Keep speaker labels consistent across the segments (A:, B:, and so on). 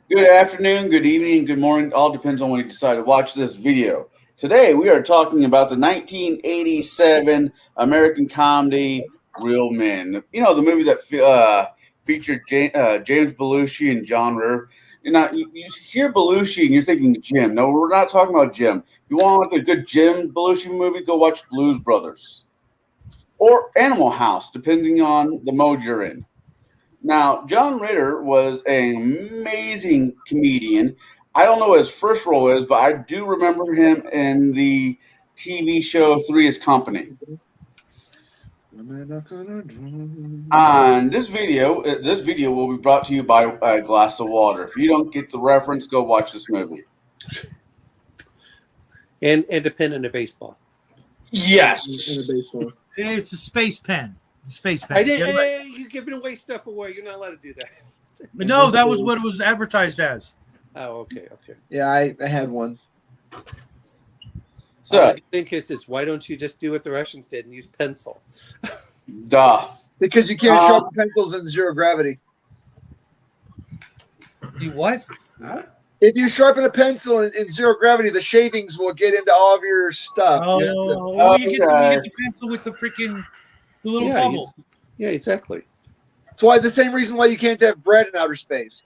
A: Good afternoon, good evening, good morning. All depends on when you decide to watch this video. Today we are talking about the 1987 American comedy Real Men. You know, the movie that featured James Belushi and John Ritter. You hear Belushi and you're thinking Jim. No, we're not talking about Jim. If you want a good Jim Belushi movie, go watch Blues Brothers or Animal House, depending on the mode you're in. Now, John Ritter was an amazing comedian. I don't know what his first role is, but I do remember him in the TV show Three is Company. And this video will be brought to you by a glass of water. If you don't get the reference, go watch this movie.
B: And independent of baseball.
A: Yes.
C: It's a space pen. Space pen.
B: I didn't. Hey, you're giving away stuff away. You're not allowed to do that.
C: But no, that was what it was advertised as.
B: Oh, okay.
D: Yeah, I had one.
B: So I think is why don't you just do what the Russians did and use pencil?
A: Duh.
D: Because you can't sharpen pencils in zero gravity.
C: You what?
D: If you sharpen a pencil in zero gravity, the shavings will get into all of your stuff.
C: You get the pencil with the freaking little bubble.
B: Yeah, exactly.
D: That's why the same reason why you can't have bread in outer space.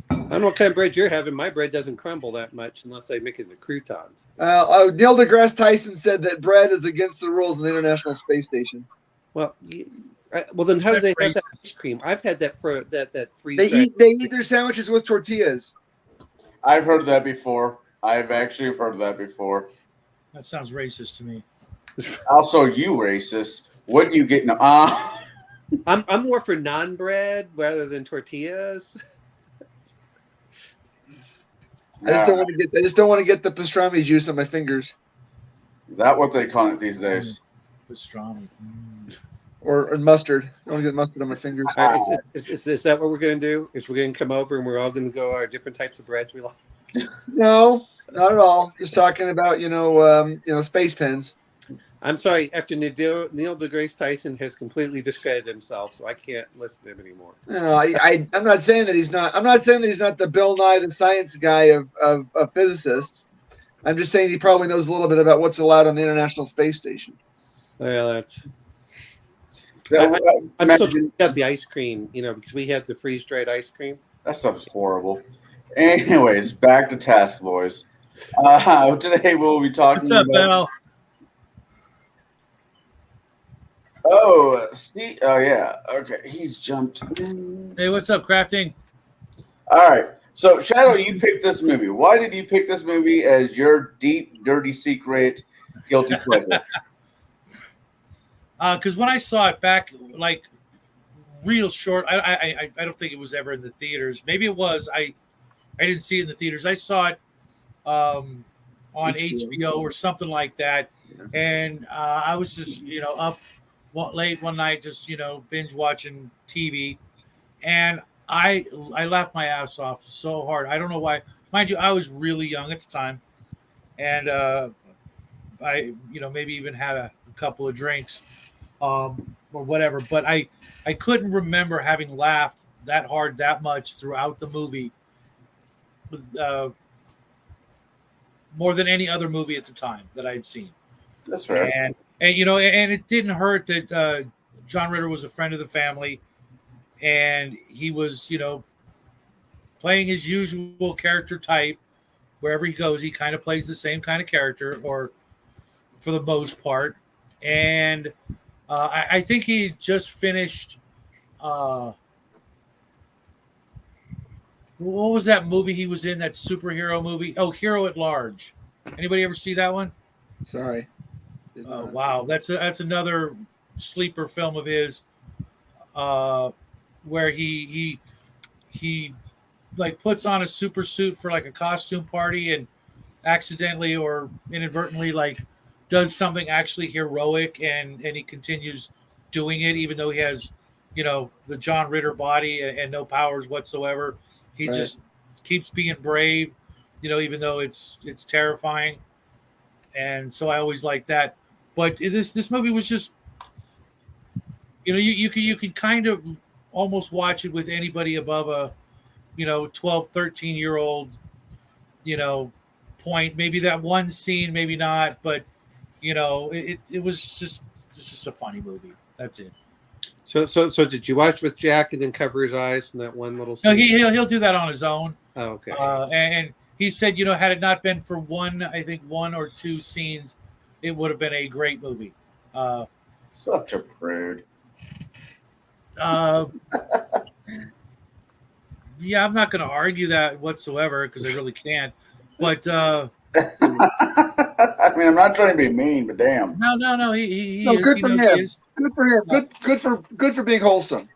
B: I don't know what kind of bread you're having. My bread doesn't crumble that much unless I make it into croutons.
D: Neil deGrasse Tyson said that bread is against the rules of the International Space Station.
B: Well, then how do they have that ice cream? I've had that for that free.
D: They eat their sandwiches with tortillas.
A: I've heard that before. I've actually heard that before.
C: That sounds racist to me.
A: Also, you racist. What do you get?
B: I'm more for naan bread rather than tortillas.
D: I just don't want to get the pastrami juice on my fingers.
A: Is that what they call it these days?
C: Pastrami.
D: Or mustard. I don't want to get mustard on my fingers.
B: Is that what we're going to do? Is we're going to come over and we're all going to go our different types of breads we like?
D: No, not at all. Just talking about space pens.
B: I'm sorry. After Neil deGrasse Tyson has completely discredited himself, so I can't listen to him anymore.
D: No, I'm not saying that he's not. I'm not saying that he's not the Bill Nye the Science Guy of physicists. I'm just saying he probably knows a little bit about what's allowed on the International Space Station.
B: Well, that's. I'm so glad we got the ice cream, because we had the freeze-dried ice cream.
A: That stuff is horrible. Anyways, back to task, boys. Today we'll be talking
C: What's up,
A: about.
C: Bell?
A: Oh, Steve. Oh, yeah. Okay, he's jumped in.
C: Hey, what's up, Crafting?
A: All right. So, Shadow, you picked this movie. Why did you pick this movie as your deep, dirty secret guilty pleasure?
C: Because when I saw it back, like real short, I don't think it was ever in the theaters. Maybe it was. I didn't see it in the theaters. I saw it on HBO or something like that, and I was just up late one night, just binge watching TV, and I laughed my ass off so hard. I don't know why. Mind you, I was really young at the time, and I maybe even had a couple of drinks. Or whatever, but I couldn't remember having laughed that hard that much throughout the movie, more than any other movie at the time that I'd seen.
A: That's right.
C: And it didn't hurt that John Ritter was a friend of the family, and he was playing his usual character type. Wherever he goes, he kind of plays the same kind of character, or for the most part, and. I think he just finished. What was that movie he was in? That superhero movie? Oh, Hero at Large. Anybody ever see that one?
D: Sorry.
C: Wow, that's another sleeper film of his, where he like puts on a super suit for like a costume party and accidentally or inadvertently like does something actually heroic, and he continues doing it even though he has, the John Ritter body and no powers whatsoever. He just keeps being brave, even though it's terrifying. And so I always like that. But this movie was just, you could kind of almost watch it with anybody above a 12, 13-year-old, point. Maybe that one scene, maybe not, but it was just a funny movie. That's it.
B: So did you watch with Jack and then cover his eyes in that one little
C: No,
B: scene?
C: he'll do that on his own.
B: Oh, okay.
C: And he said, had it not been for one or two scenes, it would have been a great movie.
A: Such a prude.
C: Yeah, I'm not going to argue that whatsoever because I really can't. But
A: I mean, I'm not trying to be mean, but damn.
C: no, he
D: No,
C: is.
D: good
C: He
D: for
C: knows
D: him.
C: he is.
D: Good for him. Good for being wholesome.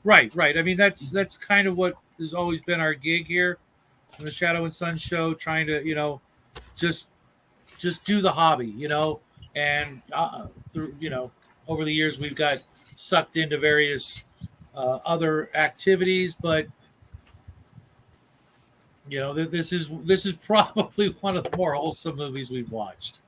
C: Right. I mean, that's kind of what has always been our gig here on the Shadow and Sun show, trying to just do the hobby, and through over the years we've got sucked into various other activities, but this is probably one of the more wholesome movies we've watched.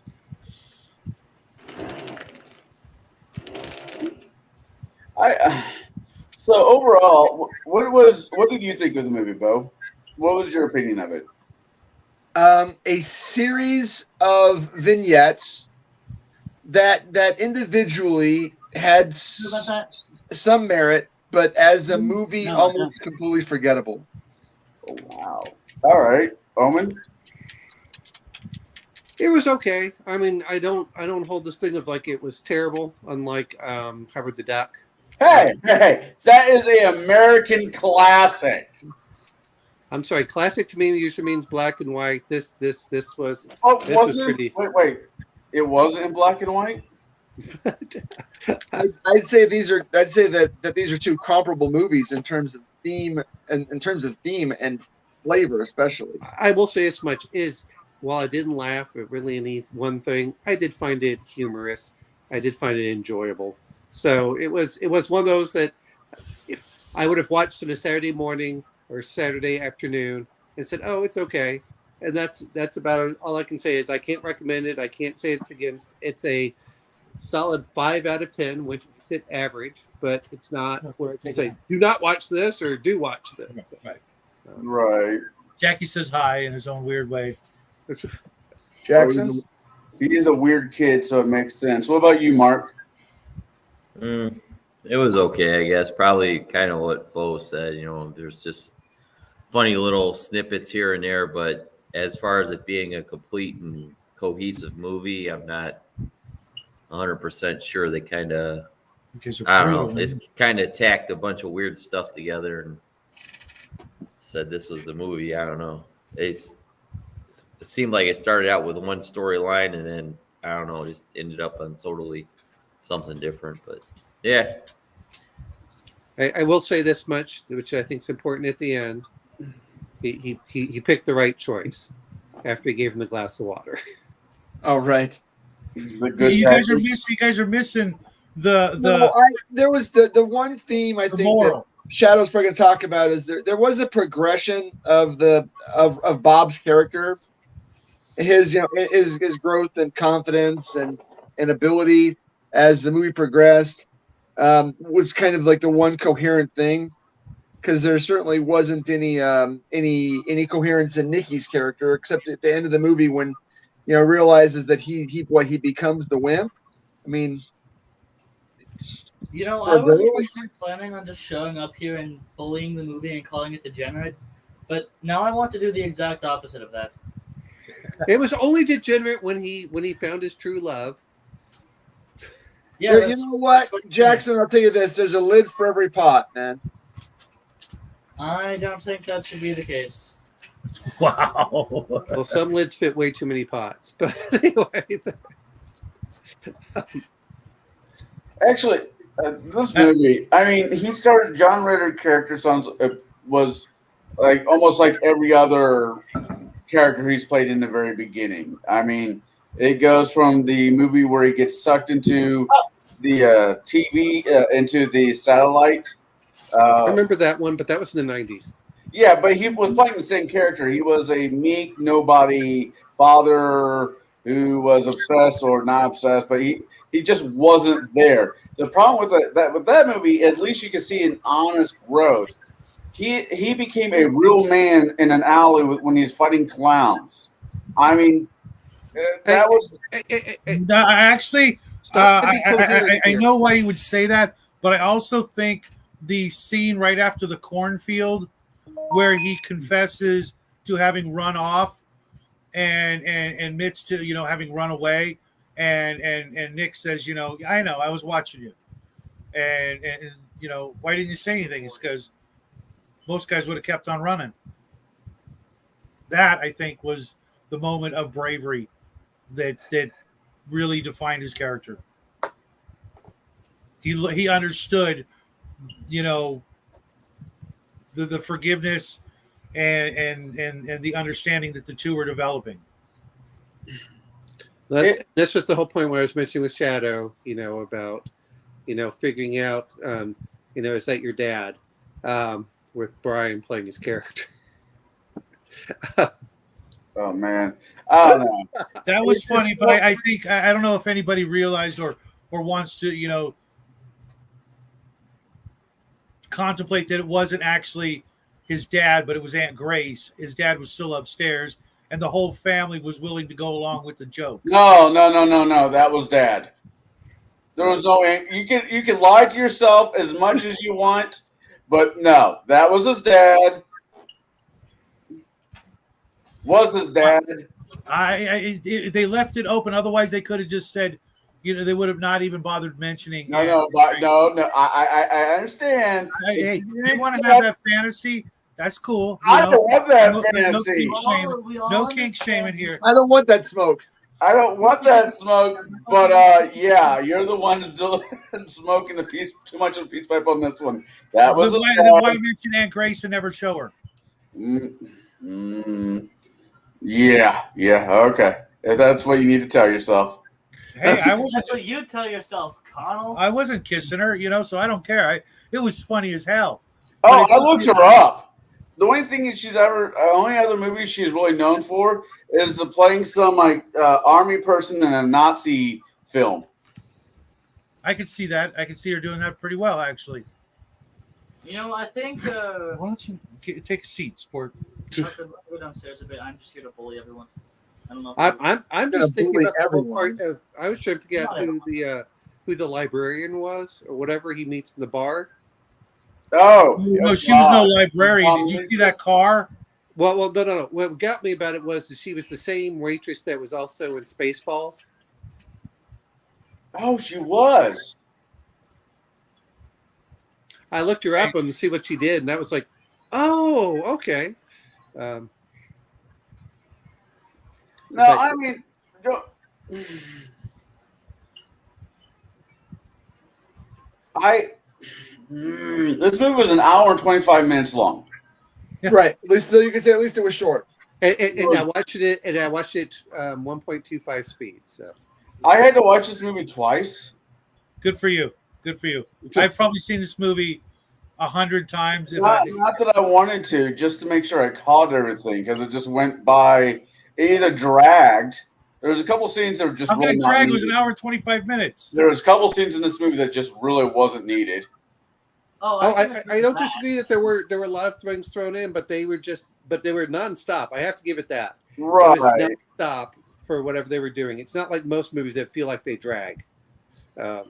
A: So overall, what did you think of the movie, Bo? What was your opinion of it?
D: A series of vignettes that individually had some merit, but as a movie, almost completely forgettable.
A: Oh, wow. All right, Omen.
B: It was okay. I mean, I don't hold this thing of like it was terrible, unlike Howard the Duck.
A: Hey, that is an American classic.
B: I'm sorry, classic to me usually means black and white. This was
A: Oh,
B: this was pretty.
A: Wait. It wasn't in black and white?
D: I'd say that these are two comparable movies in terms of theme and and flavor, especially.
B: I will say as much is while I didn't laugh at really any one thing, I did find it humorous. I did find it enjoyable. So it was one of those that if I would have watched on a Saturday morning or Saturday afternoon and said, "Oh, it's okay," and that's about it. All I can say is I can't recommend it. I can't say it's against. It's a solid 5 out of 10, which makes it average, but it's not where I can say do not watch this or do watch this.
C: Right.
A: Right.
C: Jackie says hi in his own weird way.
D: Jackson?
A: He is a weird kid, so it makes sense. What about you, Mark?
E: It was okay, I guess. Probably kind of what Bo said. There's just funny little snippets here and there, but as far as it being a complete and cohesive movie, I'm not 100% sure. They kind of, I don't know, it's kind of tacked a bunch of weird stuff together and said this was the movie. I don't know. It seemed like it started out with one storyline and then, I don't know, just ended up on totally something different. But yeah.
B: I will say this much, which I think is important at the end. He picked the right choice after he gave him the glass of water.
D: Oh, right.
C: You guys are missing the.
D: No, there was the one theme I think that Shadow's probably going to talk about is there was a progression of of Bob's character, his growth and confidence and ability as the movie progressed. Was kind of like the one coherent thing, because there certainly wasn't any coherence in Nikki's character, except at the end of the movie when realizes that he becomes the wimp. I mean,
F: I was originally planning on just showing up here and bullying the movie and calling it degenerate, but now I want to do the exact opposite of that.
B: It was only degenerate when he found his true love.
D: Yeah, you know what, Jackson? I'll tell you this: there's a lid for every pot, man.
F: I don't think that should be the case.
C: Wow.
B: Well, some lids fit way too many pots, but anyway.
A: Actually, this movie, I mean, he started John Ritter character was like almost like every other character he's played in the very beginning. I mean, it goes from the movie where he gets sucked into the TV, into the satellite.
B: I remember that one, but that was in the 90s.
A: Yeah, but he was playing the same character. He was a meek, nobody father who was obsessed or not obsessed, but he just wasn't there. The problem with that movie, at least you can see an honest growth. he became a real man in an alley when he was fighting clowns. I mean, that was
C: No, I actually,
B: Stop to be coherent
C: I
B: here.
C: know why he would say that, but I also think the scene right after the cornfield where he confesses to having run off and admits to having run away, and Nick says, I know, I was watching you, and why didn't you say anything? It's because most guys would have kept on running. That I think was the moment of bravery that really defined his character. He understood, the forgiveness and the understanding that the two were developing.
B: This was the whole point where I was mentioning with Shadow, about, figuring out, is that your dad? With Brian playing his character.
A: oh man, I don't know.
C: That was funny, but I think I don't know if anybody realized or wants to contemplate that it wasn't actually his dad, but it was Aunt Grace. His dad was still upstairs, and the whole family was willing to go along with the joke.
A: No. That was Dad. There was no. You can lie to yourself as much as you want, but no, that was his dad. Was his dad?
C: They left it open. Otherwise, they could have just said, they would have not even bothered mentioning.
A: No. I understand.
C: Hey, you want to have that fantasy? That's cool.
A: I don't want that fantasy.
C: No kink shame in here.
D: I don't want that smoke.
A: I don't want that smoke, but yeah, you're the one still smoking too much of the peace pipe on this one. That was
C: then why mention Aunt Grace and never show her?
A: Yeah, okay. If that's what you need to tell yourself.
C: Hey,
F: That's what you tell yourself, Connell.
C: I wasn't kissing her, so I don't care. It was funny as hell.
A: Oh, I looked her up. The only thing only other movie she's really known for is playing some army person in a Nazi film.
C: I could see that. I could see her doing that pretty well, actually.
F: I think.
C: Why don't you take a seat, sport?
F: Go downstairs a bit. I'm just here to bully everyone. I don't know.
B: I'm just thinking about the whole
D: everyone.
B: part of. I was trying to figure out who the librarian was or whatever he meets in the bar.
A: Oh,
C: no, she was no librarian. Did you see that car?
B: Well, no. What got me about it was that she was the same waitress that was also in Spaceballs.
A: Oh, she was.
B: I looked her up and see what she did, and that was like, oh, okay.
A: No, I mean, this movie was an hour and 25 minutes long.
D: Yeah. Right. At least you can say it was short.
B: And I watched it. 1.25 speed. So
A: I had to watch this movie twice.
C: Good for you. I've probably seen this movie 100 times.
A: Not that I wanted to, just to make sure I caught everything, because it just went by. It either dragged. There was a couple scenes that were just really not needed.
C: Was an hour and 25 minutes.
A: There was a couple scenes in this movie that just really wasn't needed.
B: I don't disagree that there were a lot of things thrown in, but they were nonstop. I have to give it that.
A: Right.
B: It was nonstop for whatever they were doing. It's not like most movies that feel like they drag.
C: I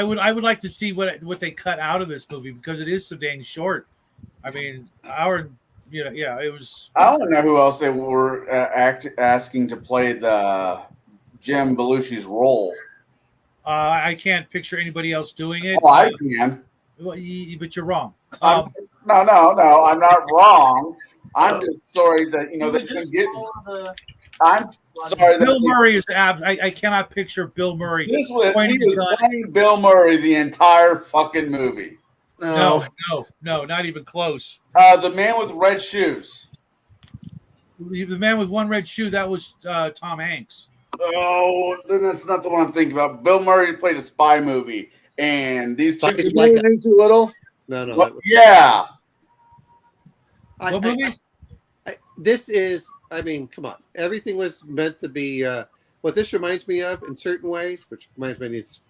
C: would like to see what they cut out of this movie, because it is so dang short. I mean, it was.
A: I don't know who else they were asking to play the Jim Belushi's role.
C: I can't picture anybody else doing it.
A: Oh, I can.
C: But you're wrong.
A: No, I'm not wrong. I'm just sorry that they couldn't get. I'm sorry.
C: Bill Murray is I cannot picture Bill Murray.
A: He was playing Bill Murray the entire fucking movie.
C: No, not even close.
A: The man with red shoes.
C: The man with one red shoe, that was Tom Hanks.
A: Oh, then that's not the one I'm thinking about. Bill Murray played a spy movie, and these two.
D: Too little?
B: No.
A: What
C: movie?
B: This is. I mean, come on. Everything was meant to be. What this reminds me of, in certain ways, which reminds me I need to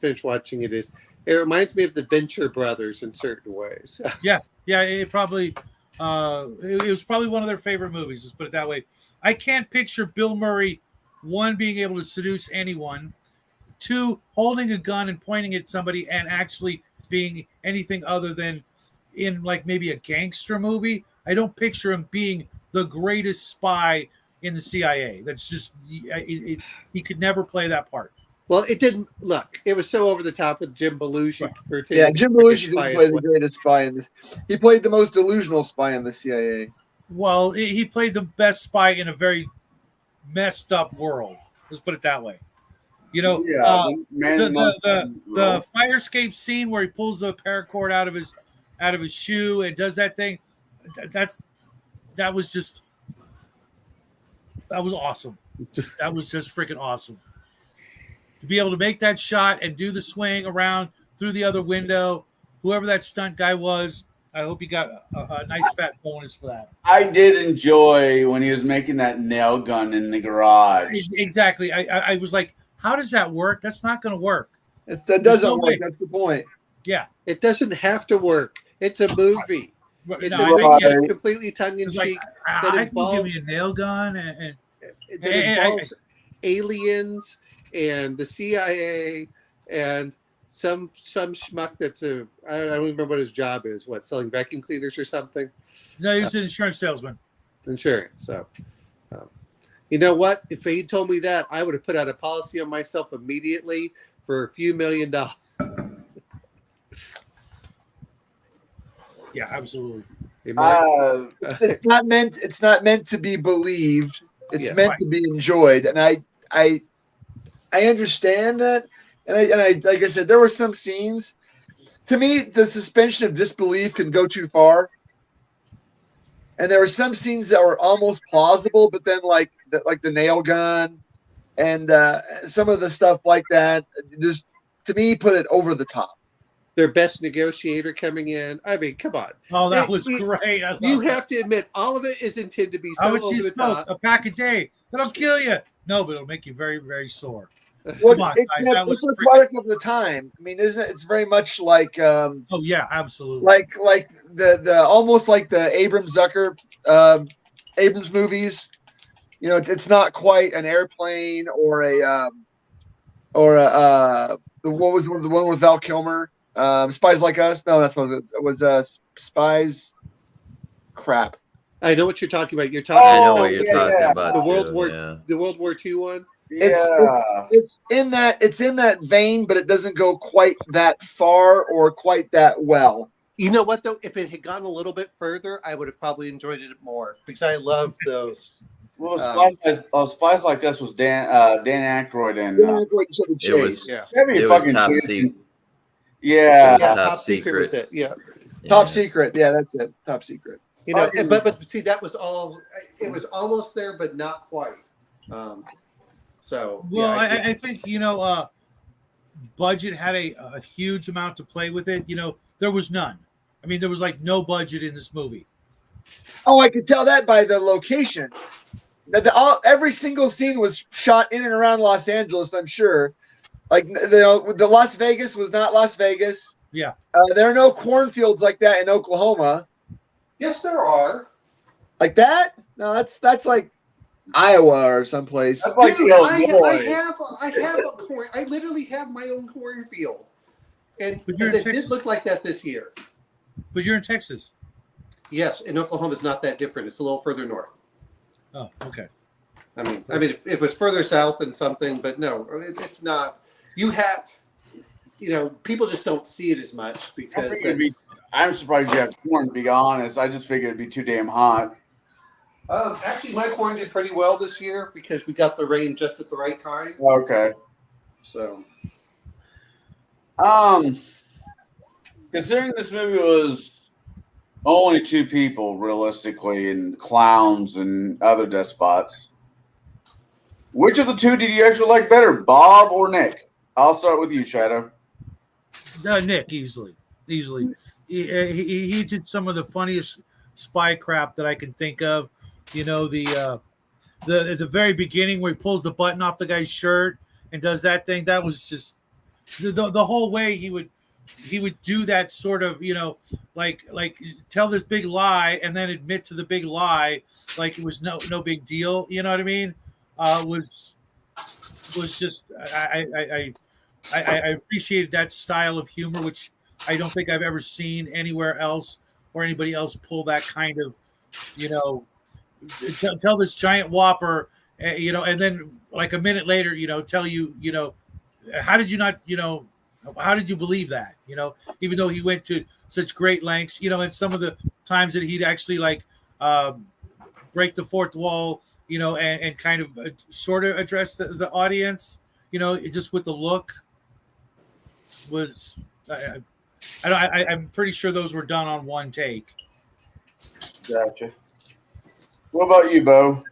B: finish watching it, is It reminds me of the Venture Brothers in certain ways.
C: Yeah, it probably it was probably one of their favorite movies. Let's put it that way. I can't picture Bill Murray, one, being able to seduce anyone, two, holding a gun and pointing at somebody and actually being anything other than in like maybe a gangster movie. I don't picture him being the greatest spy in the CIA. That's just he could never play that part.
B: Well, it didn't look. It was so over the top with Jim Belushi.
C: Right.
D: Yeah, Jim Belushi didn't play the greatest spy in this. He played the most delusional spy in the CIA.
C: Well, he played the best spy in a very messed up world. Let's put it that way. You know, the fire escape scene where he pulls the paracord out of his shoe and does that thing. That was awesome. That was just freaking awesome. To be able to make that shot and do the swing around through the other window, whoever that stunt guy was, I hope he got a nice fat bonus for that.
A: I did enjoy when he was making that nail gun in the garage.
C: Exactly. I was like, how does that work? That's not going to work.
D: That doesn't work. That's the point.
C: Yeah.
B: It doesn't have to work. It's a movie. It's a
A: movie
B: that's completely tongue-in-cheek.
C: Like,
B: that
C: I
B: involves,
C: can give me a nail gun
B: that involves aliens and the CIA and some schmuck that's I don't remember what his job is. What, selling vacuum cleaners or something?
C: No, he's an insurance salesman.
B: Insurance. So, you know what? If he told me that, I would have put out a policy on myself immediately for a few $1 million.
C: Yeah, absolutely.
D: It's not meant to be believed. It's meant to be enjoyed, and I understand that. And I like I said, there were some scenes. To me, the suspension of disbelief can go too far. And there were some scenes that were almost plausible, but then like the nail gun and some of the stuff like that, just to me put it over the top.
B: Their best negotiator coming in. I mean, come on.
C: Oh, that was great.
B: You have to admit, all of it is intended to be so over the top.
C: A pack a day. That'll kill you. No, but it'll make you very, very sore.
D: Well, it's a product of the time. I mean, isn't it? It's very much like. Oh
C: yeah, absolutely.
D: Like the almost like the Abrams movies. You know, it's not quite an airplane or what was the one with Val Kilmer? Spies Like Us. No, that's what it was. Spies. Crap.
B: I know what you're talking about. You're talking.
E: I know what you're talking about.
B: The World War II one.
D: It's in that vein, but it doesn't go quite that far or quite that well.
B: You know what though? If it had gone a little bit further, I would have probably enjoyed it more because I love those.
A: Well, Spies Like Us was Dan Aykroyd and
E: it was Top Secret.
A: Yeah,
B: Top Secret was it? Yeah.
D: Top Secret. Yeah, that's it. Top Secret.
B: You know, but see, that was all. It was almost there, but not quite. So
C: well, yeah, I think budget had a huge amount to play with it. You know, there was none. I mean, there was like no budget in this movie.
D: Oh, I could tell that by the location. Every single scene was shot in and around Los Angeles. I'm sure. Like the Las Vegas was not Las Vegas.
C: Yeah.
D: There are no cornfields like that in Oklahoma.
B: Yes, there are.
D: Like that? No, that's like Iowa or someplace.
A: That's like
B: Dude, I have a corn. I literally have my own cornfield, and it did look like that this year.
C: But you're in Texas.
B: Yes, and Oklahoma's not that different. It's a little further north.
C: Oh, okay.
B: I mean, if it's further south than something, but no, it's not. You have, people just don't see it as much because
A: I'm surprised you have corn, to be honest. I just figured it'd be too damn hot.
B: Actually, my corn did pretty well this year because we got the rain just at the right time.
A: Okay.
B: So,
A: considering this movie was only two people, realistically, and clowns and other despots, which of the two did you actually like better, Bob or Nick? I'll start with you, Shadow.
C: Nick, easily. He did some of the funniest spy crap that I can think of. You know, at the very beginning where he pulls the button off the guy's shirt and does that thing. That was just the whole way he would do that sort of, like tell this big lie and then admit to the big lie like it was no big deal. You know what I mean? Was just I appreciated that style of humor, which I don't think I've ever seen anywhere else or anybody else pull that kind of, tell this giant whopper, and then like a minute later, tell you, how did you not, how did you believe that, even though he went to such great lengths, and some of the times that he'd actually like break the fourth wall, and kind of sort of address the audience, just with the look was, I'm pretty sure those were done on one take.
A: Gotcha. What about you, Bo?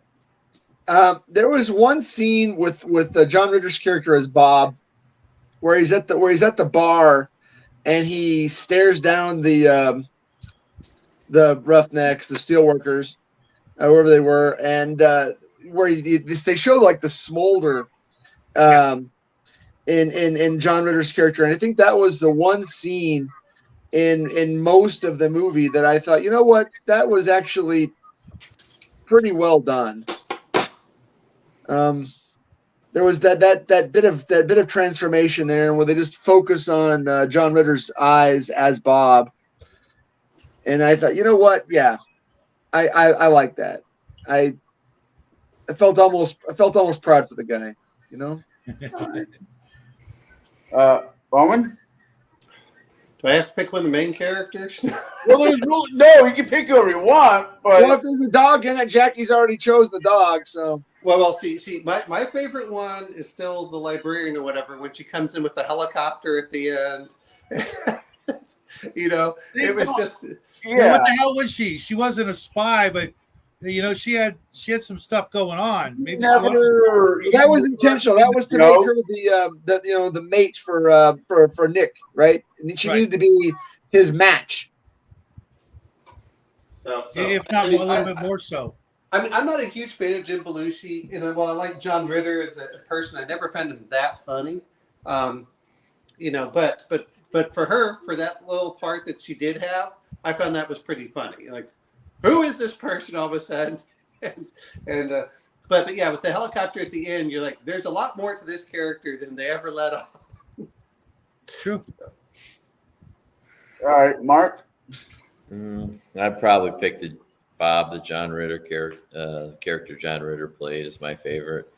D: There was one scene with John Ritter's character as Bob, where he's at the bar, and he stares down the roughnecks, the steelworkers, wherever they were, and where they show like the smolder in John Ritter's character, and I think that was the one scene in most of the movie that I thought, you know what, that was actually pretty well done. There was that bit of transformation there, where they just focus on John Ritter's eyes as Bob, and I thought, you know what, yeah, I like that. I felt almost proud for the guy,
A: Bowman?
B: Do I have to pick one of the main characters?
A: Well, there's really, no, you can pick whoever you want, but
D: Well, if there's a dog in it, Jackie's already chose the dog, so.
B: Well, see, my favorite one is still the librarian or whatever, when she comes in with the helicopter at the end. It was just,
C: What the hell was she? She wasn't a spy, but she had some stuff going on. Maybe
A: never.
D: That was intentional. That was to make her the mate for Nick, right? And she needed to be his match.
B: So
C: if not a little bit more so.
B: I mean, I'm not a huge fan of Jim Belushi, and while I like John Ritter as a person, I never found him that funny. But for her, for that little part that she did have, I found that was pretty funny. Like, who is this person all of a sudden? But yeah, with the helicopter at the end, you're like, there's a lot more to this character than they ever let on.
C: True.
A: All right, Mark.
E: I'd probably pick Bob, the John Ritter character John Ritter played, is my favorite.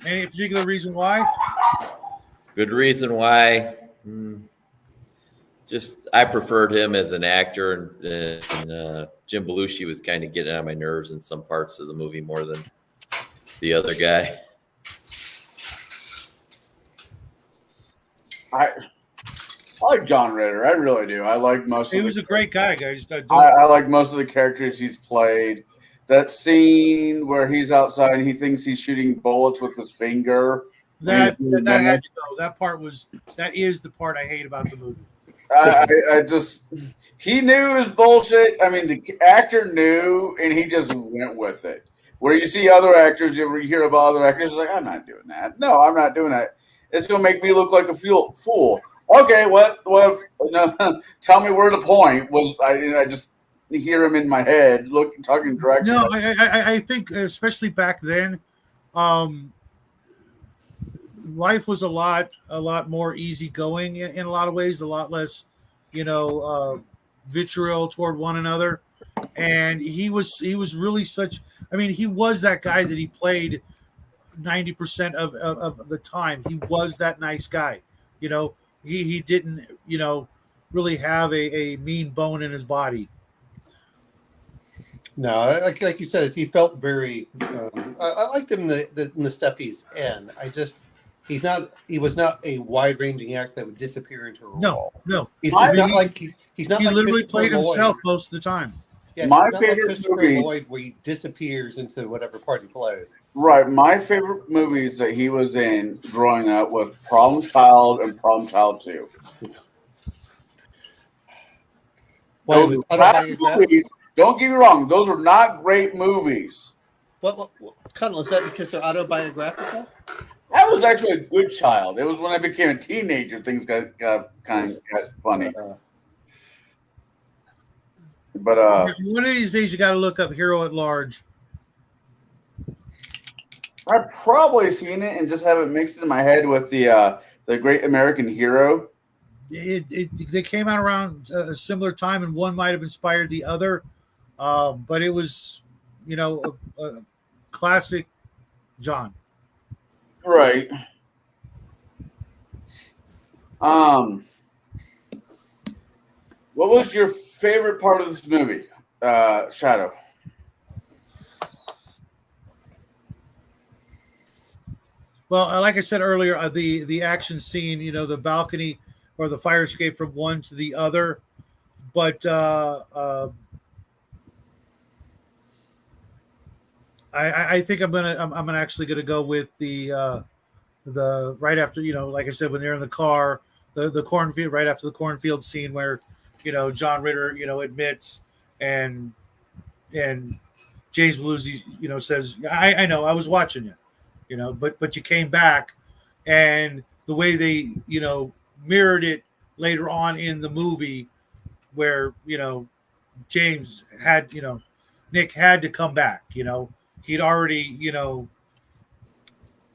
C: Any particular reason why?
E: Good reason why. Just I preferred him as an actor, and Jim Belushi was kind of getting on my nerves in some parts of the movie more than the other guy.
A: I like John Ritter. I really do. I like most.
C: He was a great guy, guys.
A: I like most of the characters he's played. That scene where he's outside and he thinks he's shooting bullets with his finger.
C: That had to go. That is the part I hate about the movie.
A: He knew it was bullshit. I mean, the actor knew, and he just went with it. Where you see other actors, you hear about other actors, like, I'm not doing that. No, I'm not doing that. It's going to make me look like a fool. Okay, what? No, tell me where the point was. I just hear him in my head, talking directly.
C: No, I think especially back then, life was a lot more easygoing in a lot of ways, a lot less, vitriol toward one another. And he was really such. I mean, he was that guy that he played 90% of the time. He was that nice guy. He didn't really have a mean bone in his body.
B: No, like you said, he felt very. I liked him in the stuff he's in. He was not a wide ranging actor that would disappear into a role.
C: No.
B: He's not like
C: he literally played himself most of the time.
B: Yeah,
A: my
B: favorite
A: favorite
B: like Christopher
A: movie,
B: Lloyd, where he disappears into whatever part he plays.
A: Right. My favorite movies that he was in growing up was Problem Child and Problem Child 2. Those are not movies. Don't get me wrong; those are not great movies.
B: What Connell, is that because they're autobiographical?
A: I was actually a good child. It was when I became a teenager things got funny. But
C: One of these days, you got to look up Hero at Large.
A: I've probably seen it and just have it mixed in my head with the Great American Hero.
C: They came out around a similar time, and one might have inspired the other, but it was, a classic John.
A: Right. What was your favorite part of this movie, Shadow?
C: Well, like I said earlier, the action scene, the balcony or the fire escape from one to the other, but I think I'm actually gonna go with the right after, like I said, when they're in the car, the cornfield, right after the cornfield scene where John Ritter admits and James Belushi says, I know, I was watching you, but you came back, and the way they mirrored it later on in the movie where James had Nick had to come back, he'd already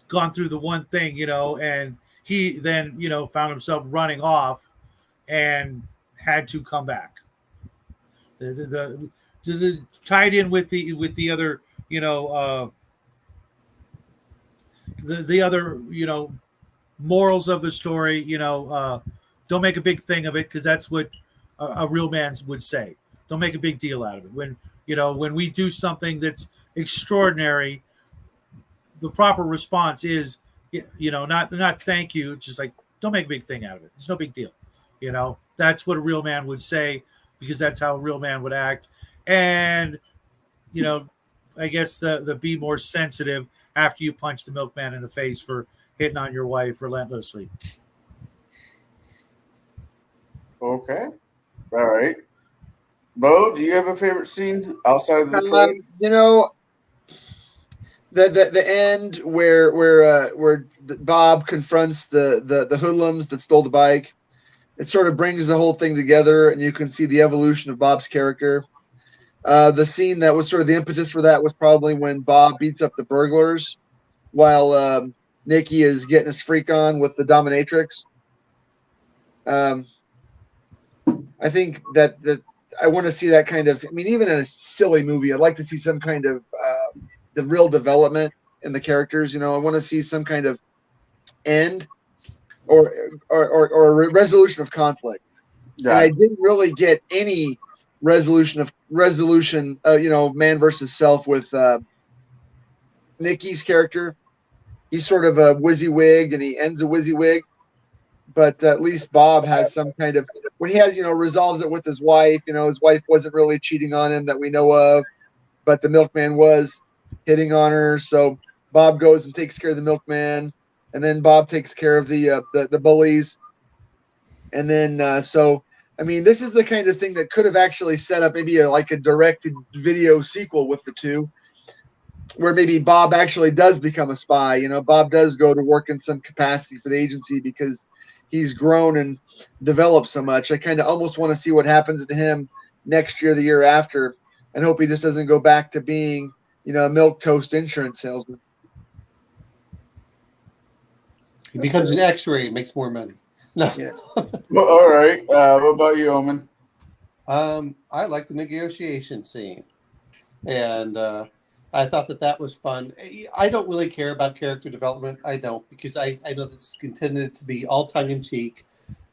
C: gone through the one thing, and he then found himself running off and had to come back. The tied in with the other the other morals of the story, don't make a big thing of it, because that's what a real man would say. Don't make a big deal out of it. When we do something that's extraordinary, the proper response is not thank you. It's just like, don't make a big thing out of it. It's no big deal. That's what a real man would say, because that's how a real man would act. And I guess the be more sensitive after you punch the milkman in the face for hitting on your wife relentlessly.
A: Okay. All right. Bo, do you have a favorite scene outside of the trailer?
D: The end where Bob confronts the hoodlums that stole the bike. It sort of brings the whole thing together, and you can see the evolution of Bob's character. The scene that was sort of the impetus for that was probably when Bob beats up the burglars while Nikki is getting his freak on with the dominatrix. I think that I want to see that kind of. I mean, even in a silly movie, I'd like to see some kind of the real development in the characters. I want to see some kind of end or a resolution of conflict. Yeah. And I didn't really get any resolution, man versus self with Nikki's character. He's sort of a WYSIWYG, and he ends a WYSIWYG. But at least Bob has some kind of, when he has, resolves it with his wife. His wife wasn't really cheating on him that we know of, but the milkman was hitting on her. So Bob goes and takes care of the milkman, and then Bob takes care of the bullies. And then this is the kind of thing that could have actually set up maybe a directed video sequel with the two, where maybe Bob actually does become a spy. Bob does go to work in some capacity for the agency because he's grown and developed so much. I kind of almost want to see what happens to him next year, the year after, and hope he just doesn't go back to being, a milquetoast insurance salesman.
B: He becomes an X-ray and makes more money. No.
D: Yeah.
A: Well, all right. What about you, Omen?
B: I like the negotiation scene, and I thought that was fun. I don't really care about character development. I don't, because I know this is intended to be all tongue-in-cheek,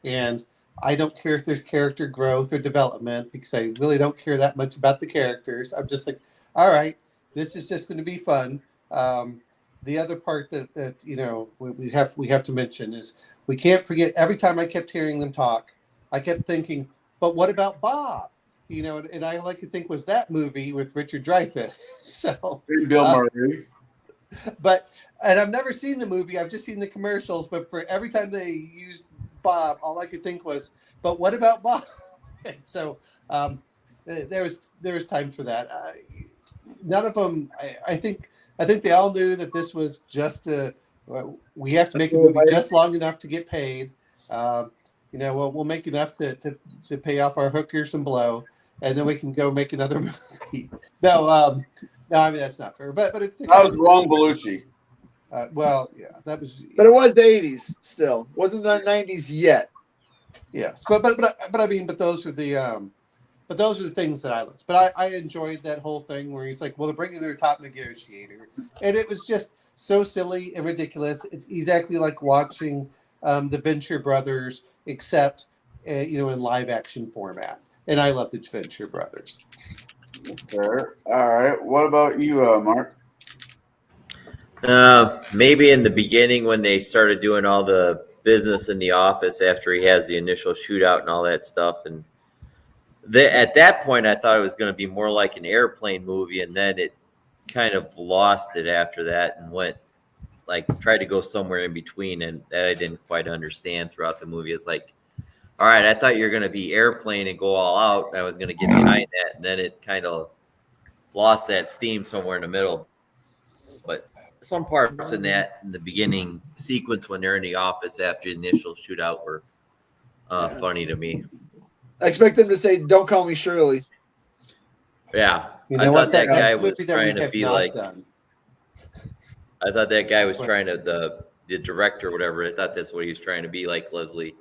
B: and I don't care if there's character growth or development, because I really don't care that much about the characters. I'm just like, all right, this is just going to be fun. The other part that we have to mention is we can't forget, every time I kept hearing them talk, I kept thinking, but what about Bob? And I like to think was that movie with Richard Dreyfuss. So
A: Bill Murray.
B: And I've never seen the movie. I've just seen the commercials. But for every time they used Bob, all I could think was, but what about Bob? And so there was time for that. None of them. I think they all knew that this was just to We have to make a movie just long enough to get paid. We'll make enough to pay off our hookers and blow, and then we can go make another movie. No, I mean that's not fair. But it's
A: that was wrong, Belushi.
B: That was.
D: But it was the 80s still. Wasn't the 90s yet.
B: Yes, but I mean, but those are the things that I liked. But I enjoyed that whole thing where he's like, well, they're bringing their top negotiator, and it was just so silly and ridiculous. It's exactly like watching the Venture Brothers, except in live action format. And I love the Venture Brothers.
A: Sure. All right. What about you, Mark?
E: Maybe in the beginning when they started doing all the business in the office after he has the initial shootout and all that stuff, and at that point I thought it was going to be more like an airplane movie, and then it kind of lost it after that and went tried to go somewhere in between, and that I didn't quite understand throughout the movie. It's like, all right, I thought you were going to be airplane and go all out, and I was going to get behind that, and then it kind of lost that steam somewhere in the middle. But some parts in the beginning sequence when they're in the office after the initial shootout were funny to me.
D: I expect them to say, "Don't call me Shirley."
E: Yeah,
B: I thought that guy was trying to be like.
E: I thought that guy was trying to the director or whatever. I thought that's what he was trying to be like, Leslie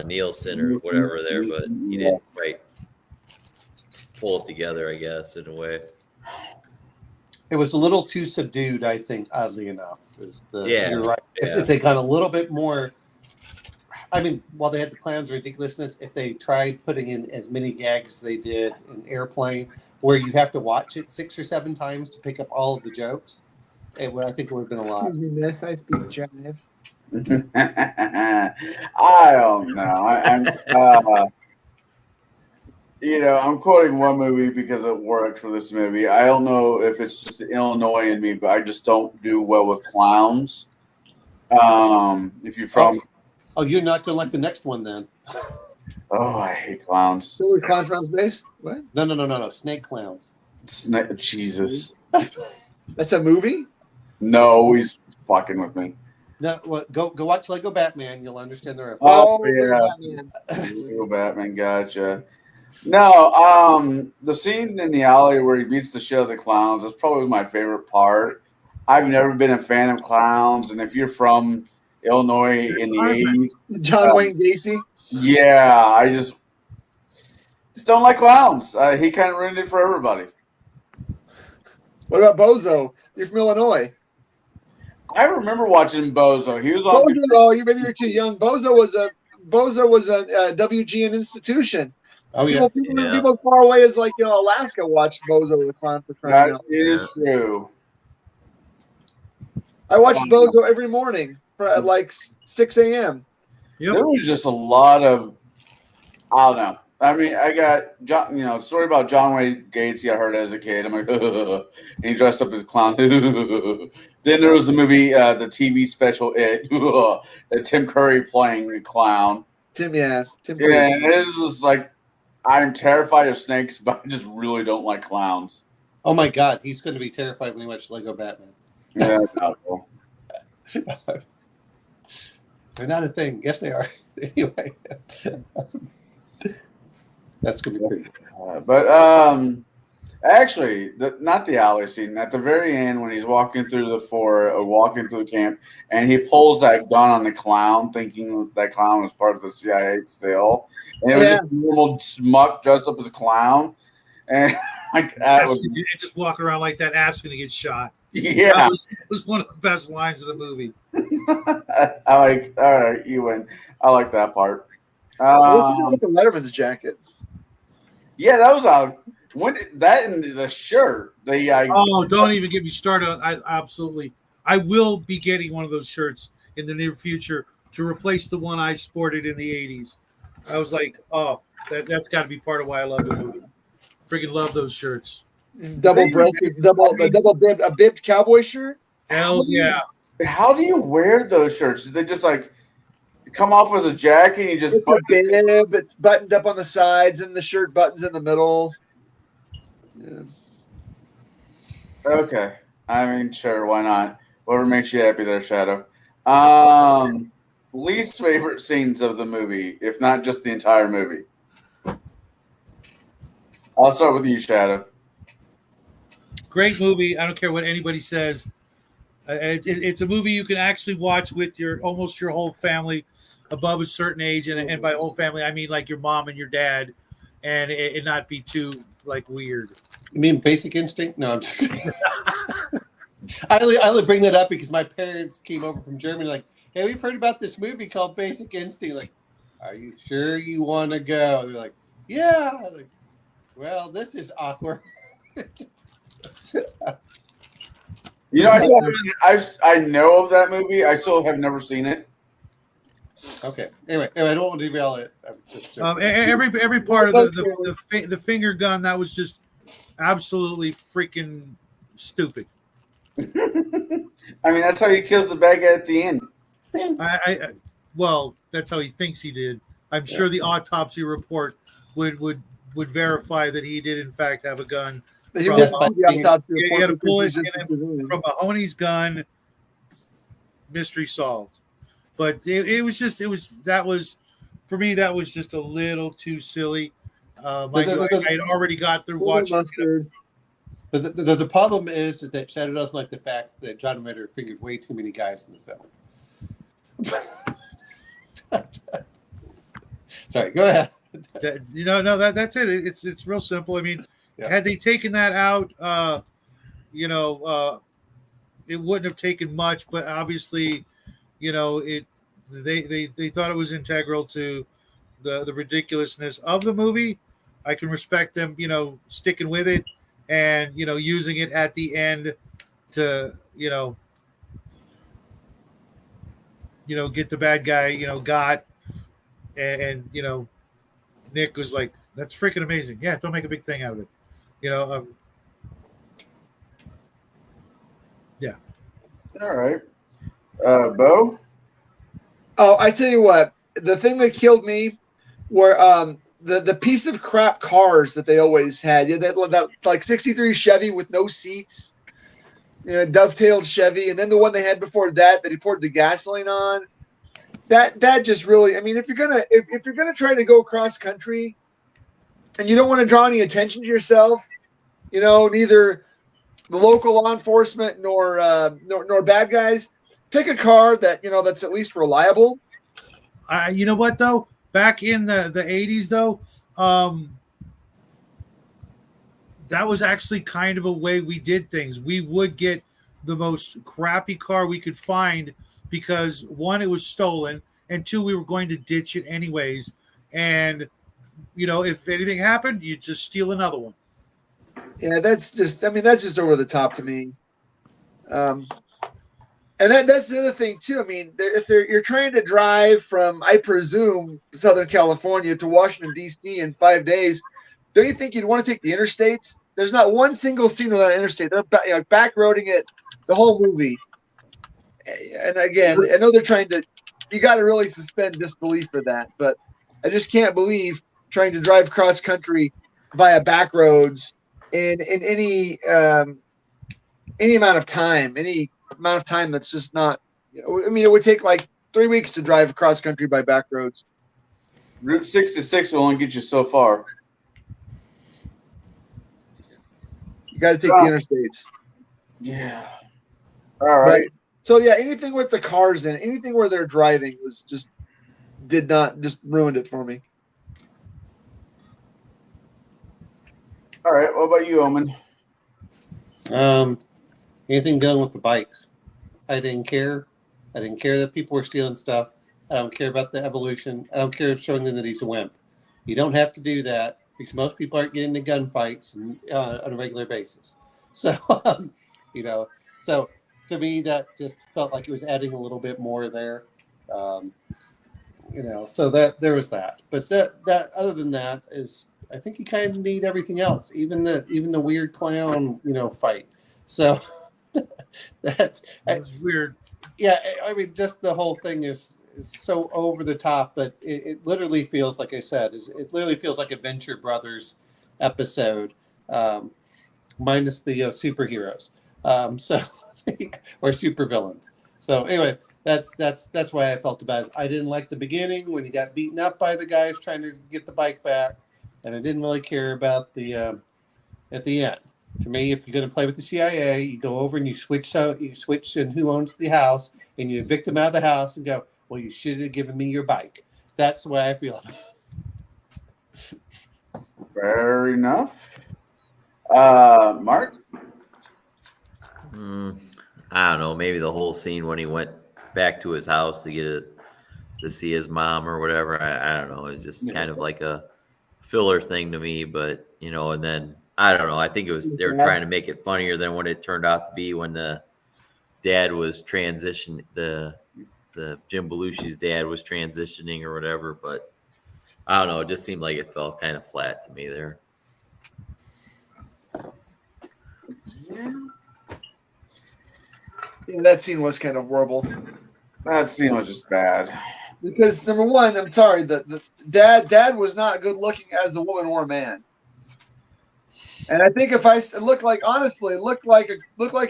E: Nielsen or whatever there, but he didn't quite pull it together, I guess, in a way.
B: It was a little too subdued, I think, oddly enough. You're right.
E: Yeah.
B: If they got a little bit more, I mean, while they had the clown's ridiculousness, if they tried putting in as many gags as they did in Airplane, where you have to watch it 6 or 7 times to pick up all of the jokes, I think it would have been a lot.
D: Miss, I speak jive.
A: I don't know. I'm quoting one movie because it worked for this movie. I don't know if it's just the Illinois in me, but I just don't do well with clowns. If you're from...
B: Oh, you're not going to like the next one then.
A: Oh, I hate clowns.
D: So clowns around space? What?
B: No. Snake clowns.
A: Jesus.
D: That's a movie?
A: No, he's fucking with me.
B: No, well, go watch Lego Batman. You'll understand the reference.
A: Oh, yeah. Lego Batman, gotcha. No, the scene in the alley where he beats the shit out of the clowns is probably my favorite part. I've never been a fan of clowns, and if you're from Illinois in the 80s...
D: John Wayne Gacy?
A: Yeah, I just don't like clowns. He kind of ruined it for everybody.
D: What about Bozo? You're from Illinois.
A: I remember watching Bozo. He was on.
D: Bozo, maybe you're too young. Bozo was a WGN institution.
B: Oh yeah.
D: People as far away as Alaska watched Bozo the Clown for crying out.
A: That is true.
D: I watched Bozo every morning at 6 a.m.
C: Yep.
A: There was just a lot of, I don't know. I mean, I got John, story about John Wayne Gacy I heard as a kid. I'm like, and he dressed up as a clown. Then there was the movie, the TV special, Tim Curry playing the clown.
D: Tim Curry.
A: Yeah, it was just like, I'm terrified of snakes, but I just really don't like clowns.
B: Oh my God, he's going to be terrified when he watches Lego Batman.
A: Yeah, that's doubtful.
B: They're not a thing. Yes, they are. Anyway. That's going to be pretty
A: But actually, not the alley scene. At the very end, when he's walking through walking through the camp, and he pulls that gun on the clown, thinking that clown was part of the CIA still. And it was just a normal schmuck dressed up as a clown. And
C: just walking around like that, asking to get shot.
A: Yeah.
C: It was one of the best lines of the movie.
A: All right, you win. I like that part.
D: What's with the Letterman's jacket?
A: Yeah, that was out. That and the shirt.
C: Don't even get me started on. I will be getting one of those shirts in the near future to replace the one I sported in the 80s. I was like, that's got to be part of why I love the movie. Freaking love those shirts.
D: Double-breasted, a bibbed cowboy shirt.
C: Hell yeah!
A: How do you wear those shirts? Did they just come off as a jacket and you just
D: it's a bib, it's buttoned up on the sides and the shirt buttons in the middle. Yeah.
A: Okay. I mean, sure, why not? Whatever makes you happy there, Shadow. Least favorite scenes of the movie, if not just the entire movie. I'll start with you, Shadow.
C: Great movie. I don't care what anybody says. It's a movie you can actually watch with almost your whole family above a certain age, and by whole family I mean like your mom and your dad, and it not be too like weird.
B: You mean Basic Instinct? No, I'm just kidding. I only bring that up because my parents came over from Germany like, hey, we've heard about this movie called Basic Instinct. Like, are you sure you want to go? They're like, yeah. I was like, well, this is awkward.
A: You know, I know of that movie. I still have never seen it.
B: Okay. Anyway, I don't want to derail it. I'm just
C: every part of the finger gun, that was just absolutely freaking stupid.
A: I mean, that's how he kills the bad guy at the end.
C: Well, that's how he thinks he did. I'm sure the autopsy report would verify that he did in fact have a gun. He had a bullet from Mahoney's gun. Mystery solved. But that was for me. That was just a little too silly. I had already got through watching.
B: But the problem is that Shadow doesn't like the fact that John Ritter fingered way too many guys in the film. Sorry, go ahead.
C: That's it. It's real simple. I mean, had they taken that out, it wouldn't have taken much. But obviously, they thought it was integral to the ridiculousness of the movie. I can respect them, sticking with it and using it at the end to get the bad guy got, and Nick was like, that's freaking amazing. Yeah, don't make a big thing out of it. Yeah.
A: All right. Bo?
D: Oh, I tell you what, the thing that killed me were the piece of crap cars that they always had. Yeah, that like 63 Chevy with no seats, dovetailed Chevy, and then the one they had before that he poured the gasoline on. That just really, I mean, if you're gonna try to go cross country and you don't want to draw any attention to yourself, neither the local law enforcement nor bad guys, pick a car that that's at least reliable.
C: You know what though? Back in the 80s though, that was actually kind of a way we did things. We would get the most crappy car we could find because one, it was stolen, and two, we were going to ditch it anyways. And if anything happened, you just steal another one.
D: Yeah, that's just over the top to me. And that's the other thing too. I mean, if you're trying to drive from, I presume, Southern California to Washington D.C. in 5 days, don't you think you'd want to take the interstates? There's not one single scene on that interstate. They're back roading it the whole movie. And again, I know they're trying to. You got to really suspend disbelief for that, but I just can't believe trying to drive cross country via back roads in any amount of time, that's just not. I mean, it would take like 3 weeks to drive across country by back roads.
A: Route 66 will only get you so far.
D: You got to take the interstates.
A: Yeah. All right.
D: So yeah, anything with the cars in, anything where they're driving just ruined it for me.
A: All right. What about you, Omen?
B: Anything going with the bikes. I didn't care. I didn't care that people were stealing stuff. I don't care about the evolution. I don't care showing them that he's a wimp. You don't have to do that because most people aren't getting into gunfights on a regular basis. So, so to me, that just felt like it was adding a little bit more there. So that there was that. But that other than that is, I think you kind of need everything else, even the weird clown, fight. So that's
C: weird.
B: Yeah, I mean, just the whole thing is so over the top, but it literally feels, like I said, it literally feels like a Venture Brothers episode, minus the superheroes. So or supervillains. So anyway, that's why I felt the bad. I didn't like the beginning when he got beaten up by the guys trying to get the bike back, and I didn't really care about the at the end. To me, if you're going to play with the CIA, you go over and you switch in who owns the house, and you evict them out of the house and go, well, you should have given me your bike. That's the way I feel about it.
A: Fair enough. Mark?
E: I don't know. Maybe the whole scene when he went back to his house to see his mom or whatever. I don't know. It's just kind of like a filler thing to me. But, and then I don't know. I think they were trying to make it funnier than what it turned out to be when the dad was transitioning. The Jim Belushi's dad was transitioning or whatever. But I don't know. It just seemed like it fell kind of flat to me there.
D: Yeah, that scene was kind of horrible.
A: That scene was just bad.
D: Because number one, I'm sorry, the dad was not good looking as a woman or a man. And I think if I looked like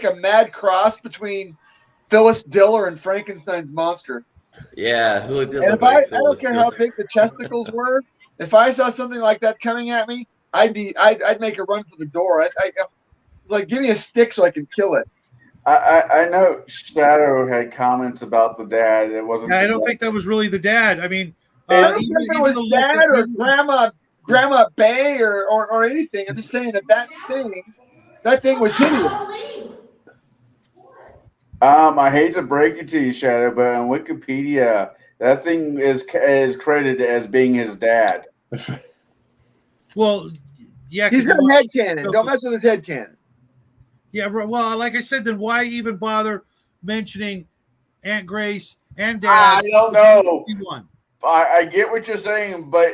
D: a mad cross between Phyllis Diller and Frankenstein's monster.
E: Yeah, who did?
D: And if I don't care how big the testicles were, if I saw something like that coming at me, I'd make a run for the door. I like, give me a stick so I can kill it.
A: I know Shadow had comments about the dad. It wasn't.
C: Yeah, I don't think that was really the dad. I mean,
D: I don't think it was dad or Grandma Bay or anything. I'm just saying that thing was hideous.
A: I hate to break it to you, Shadow, but on Wikipedia, that thing is credited as being his dad.
C: Well, yeah,
D: he's got a head cannon. Don't mess with his head cannon.
C: Yeah, well, like I said, then why even bother mentioning Aunt Grace and Dad?
A: I don't know. I get what you're saying, but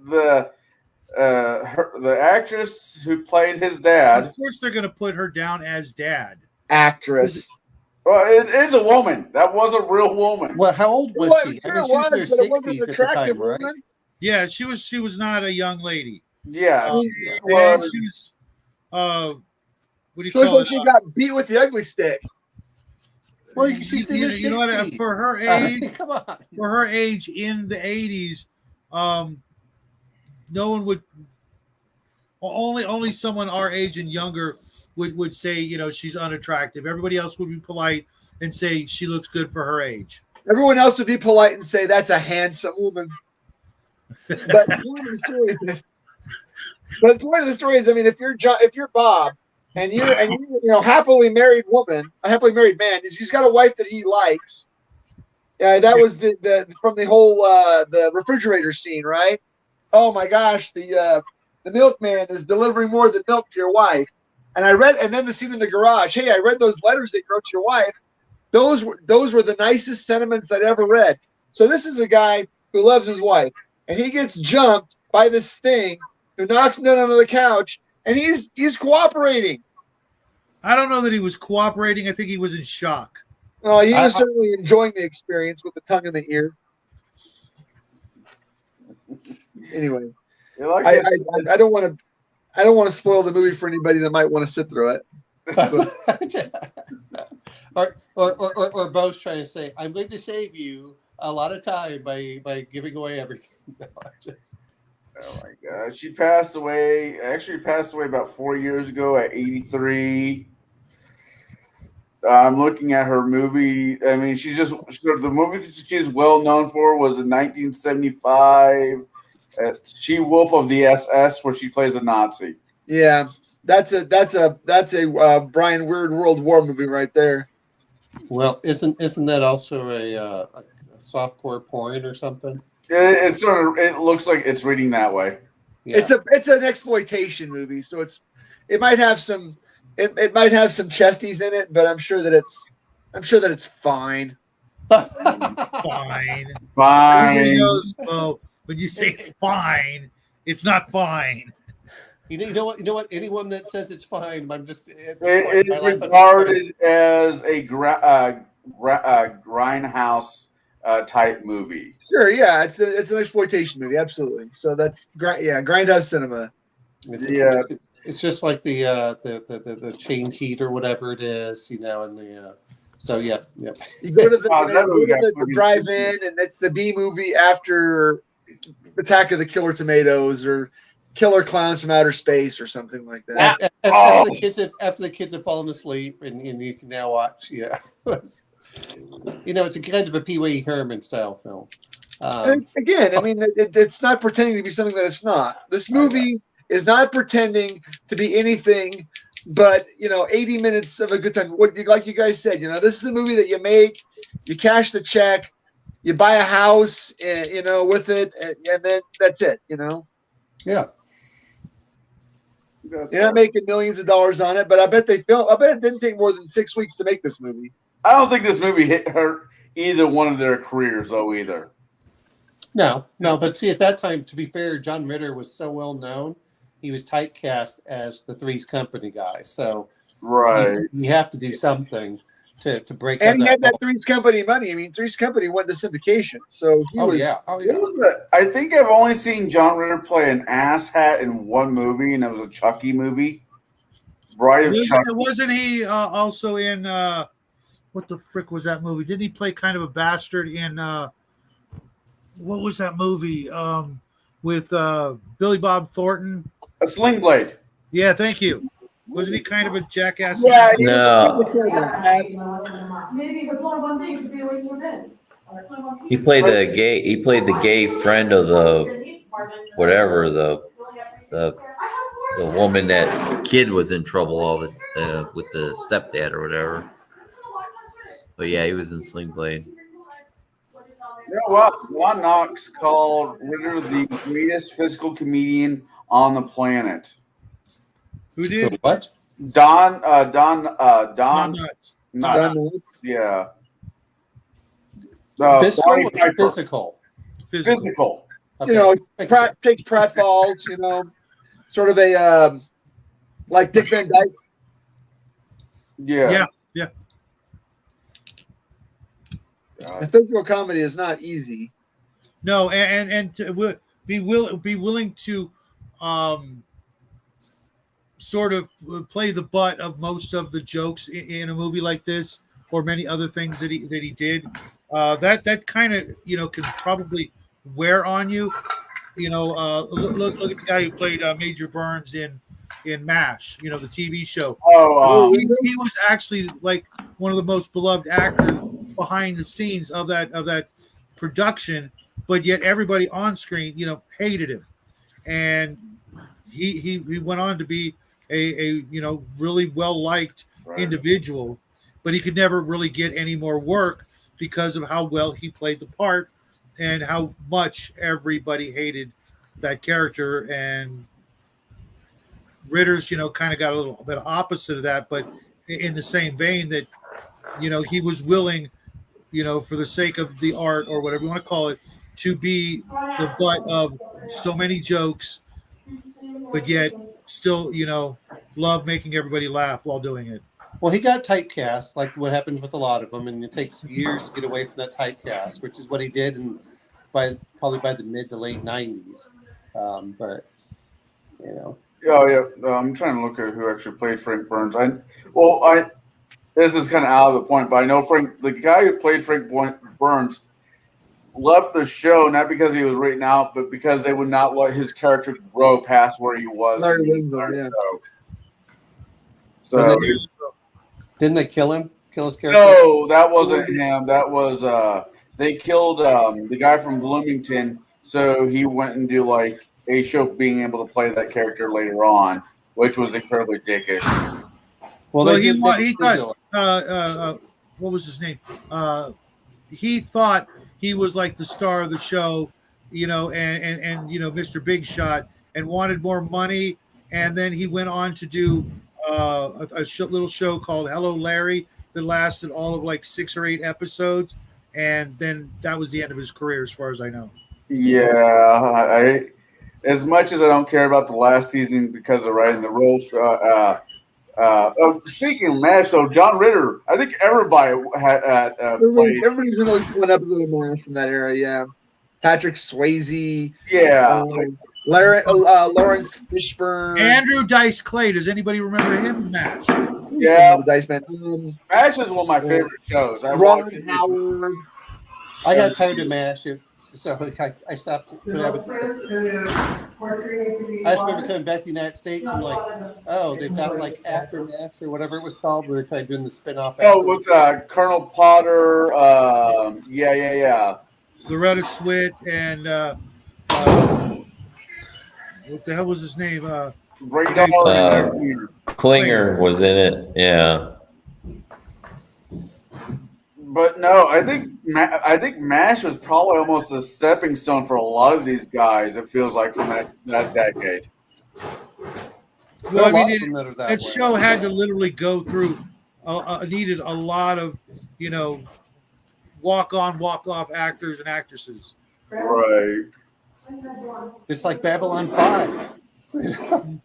A: the actress who played his dad.
C: Of course, they're going to put her down as Dad.
D: Actress.
A: Well, it is a woman. That was a real woman.
B: Well, how old was she? I mean, she was in her 60s at the time, right?
C: Yeah, she was not a young lady.
A: Yeah,
C: she was. What do you call it?
D: She got beat with the ugly stick.
B: Well, she's in her 60s.
C: For her age,
B: come on.
C: For her age in the 80s, no one would. Only someone our age and younger would say, she's unattractive. Everybody else would be polite and say she looks good for her age.
D: Everyone else would be polite and say that's a handsome woman. But the point of the story is, I mean, if you're Bob and you're happily married woman, a happily married man, he's got a wife that he likes. That was the from the whole the refrigerator scene, right? Oh my gosh, the milkman is delivering more than milk to your wife. And then the scene in the garage. Hey, I read those letters that you wrote to your wife. Those were the nicest sentiments I'd ever read. So this is a guy who loves his wife, and he gets jumped by this thing who knocks him down onto the couch, and he's cooperating.
C: I don't know that he was cooperating. I think he was in shock.
D: Oh, he was certainly enjoying the experience with the tongue in the ear. Anyway, I don't want to spoil the movie for anybody that might want to sit through it.
B: or Bo's trying to say, I'm going to save you a lot of time by giving away everything.
A: Oh my God, she passed away. Actually, passed away about 4 years ago at 83. I'm looking at her movie. I mean, the movie that she's well known for was in 1975. She Wolf of the SS, where she plays a Nazi.
D: Yeah, that's a Brian Weird World War movie right there.
B: Well, isn't that also a softcore porn or something?
A: It looks like it's reading that way.
B: Yeah.
D: It's an exploitation movie, so it might have some chesties in it, but I'm sure that it's fine.
C: Fine.
A: Fine.
C: When you say fine, it's not fine.
B: You know what? Anyone that says it's fine, I'm just.
A: It's regarded as a grindhouse type movie.
D: Sure, yeah, it's an exploitation movie, absolutely. So that's grindhouse cinema.
A: Yeah,
B: It's just like the chain heat or whatever it is, and the so yeah.
D: You go to the,
A: Oh, that movie got
D: the
A: fucking
D: drive-in, and it's the B movie after Attack of the Killer Tomatoes or Killer Clowns from Outer Space or something like that.
B: After the kids have fallen asleep, and you can now watch. Yeah, it's a kind of a Pee Wee Herman style film.
D: And again, I mean, it's not pretending to be something that it's not. This movie is not pretending to be anything but 80 minutes of a good time. Like you guys said, this is a movie that you make, you cash the check, you buy a house, with it, and then that's it.
B: Yeah.
D: You're not making millions of dollars on it, but I bet it didn't take more than 6 weeks to make this movie.
A: I don't think this movie hurt either one of their careers, though, either.
B: No, but see, at that time, to be fair, John Ritter was so well known, he was typecast as the Three's Company guy. So
A: right,
B: you have to do something to break.
D: And he had that Three's Company money. I mean, Three's Company went to syndication, so he was.
B: Yeah.
A: I think I've only seen John Ritter play an asshat in one movie, and it was a Chucky movie.
C: Wasn't he also in what the frick was that movie? Didn't he play kind of a bastard in what was that movie with Billy Bob Thornton?
A: A Sling Blade.
C: Yeah, thank you. Wasn't he kind of a jackass?
E: No.
G: Maybe it's only one thing to be always within.
E: He played the gay friend of the woman that kid was in trouble all with the stepdad or whatever. But yeah, he was in Sling Blade.
A: Ron Knox called Ritter the greatest physical comedian on the planet.
C: Who did?
B: What?
A: Don. Yeah.
B: Physical.
A: Physical.
B: Okay.
D: Takes pratfalls, sort of a like Dick Van Dyke.
A: Yeah.
D: And physical comedy is not easy.
C: No, and to be willing to sort of play the butt of most of the jokes in a movie like this, or many other things that he did. That kind of can probably wear on you. Look at the guy who played Major Burns in MASH. The TV show. He was actually like one of the most beloved actors behind the scenes of that production, but yet everybody on screen, hated him, and he went on to be a really well liked individual, but he could never really get any more work because of how well he played the part and how much everybody hated that character. And Ritter's kind of got a little bit opposite of that, but in the same vein that he was willing, for the sake of the art or whatever you want to call it, to be the butt of so many jokes, but yet still, love making everybody laugh while doing it.
B: Well, he got typecast, like what happens with a lot of them, and it takes years to get away from that typecast, which is what he did probably by the mid to late 90s. But.
A: Oh yeah, I'm trying to look at who actually played Frank Burns. This is kind of out of the point, but I know the guy who played Frank Burns, left the show not because he was written out, but because they would not let his character grow past where he was. So
B: didn't they kill him? Kill his character?
A: No, that wasn't him. That was they killed the guy from Bloomington. So he went and do like a show being able to play that character later on, which was incredibly dickish.
C: Well, he thought what was his name? He thought he was like the star of the show, and Mr. Big Shot, and wanted more money. And then he went on to do a little show called Hello Larry that lasted all of like 6 or 8 episodes, and then that was the end of his career, as far as I know.
A: Yeah, as much as I don't care about the last season because of writing the roles. Speaking of MASH, though, John Ritter, I think everybody had played.
D: Everybody's been always one episode of MASH from that era, yeah. Patrick Swayze.
A: Yeah.
D: Lawrence Fishburne.
C: Andrew Dice Clay. Does anybody remember him? Match.
A: Yeah,
D: Dice Man.
A: MASH is one of my favorite shows. I
D: Ron
A: watched it.
D: Howard.
B: I got tired of MASH, so I stopped. When I just remember coming back to the United States. I'm like, oh, they've got like After MASH or whatever it was called, where they're kind of doing the spinoff.
A: Oh, with Colonel Potter. Yeah.
C: Loretta Swit and what the hell was his name?
A: Ray Dahl.
E: Klinger was in it. Yeah.
A: But no, I think MASH was probably almost a stepping stone for a lot of these guys. It feels like from that decade.
C: Well, I mean, that show had to literally go through. Needed a lot of, walk on, walk off actors and actresses.
A: Right.
B: It's like Babylon 5.
G: You better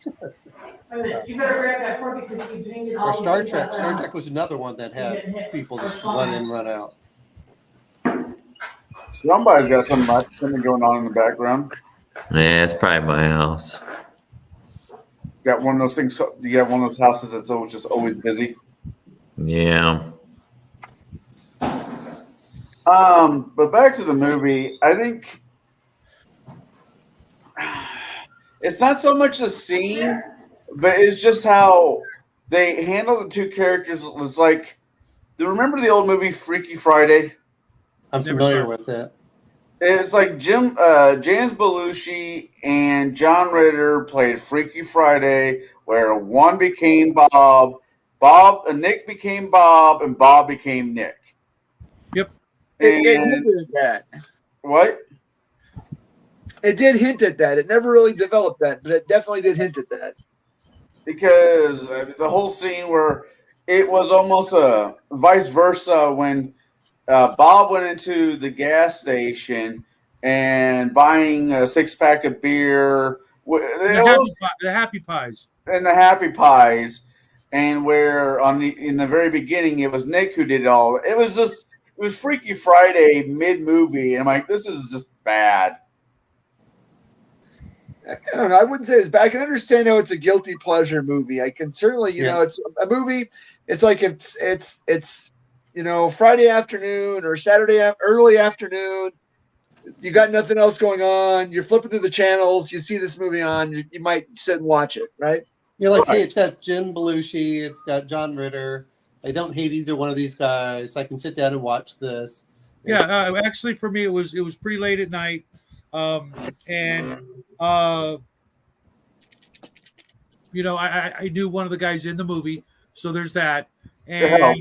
G: grab that fork because you didn't get all
B: Or Star Trek. Star Trek was another one that had people just run in, run out.
A: Somebody's got something going on in the background.
E: Yeah, it's probably my house.
A: Got one of those things. You got one of those houses that's just always busy.
E: Yeah.
A: But back to the movie. I think it's not so much the scene, but it's just how they handle the two characters. It's like, do you remember the old movie Freaky Friday?
B: I'm familiar with it.
A: It's like James Belushi and John Ritter played Freaky Friday, where one became Bob, Nick became Bob, and Bob became Nick.
C: Yep.
D: It hinted at that.
A: What?
D: It did hint at that. It never really developed that, but it definitely did hint at that.
A: Because the whole scene where it was almost a vice versa when Bob went into the gas station and buying a 6-pack of beer.
C: The Happy Pies.
A: And the Happy Pies. And where in the very beginning, it was Nick who did it all. It was Freaky Friday mid-movie. And I'm like, this is just bad.
D: I don't know. I wouldn't say it's bad. I can understand how it's a guilty pleasure movie. I can certainly, you know, it's a movie. It's like it's Friday afternoon or Saturday early afternoon. You got nothing else going on. You're flipping through the channels. You see this movie on. You might sit and watch it, right?
B: You're like, hey, it's got Jim Belushi. It's got John Ritter. I don't hate either one of these guys. I can sit down and watch this.
C: Yeah, actually, for me, it was pretty late at night, and I knew one of the guys in the movie, so there's that. And
D: I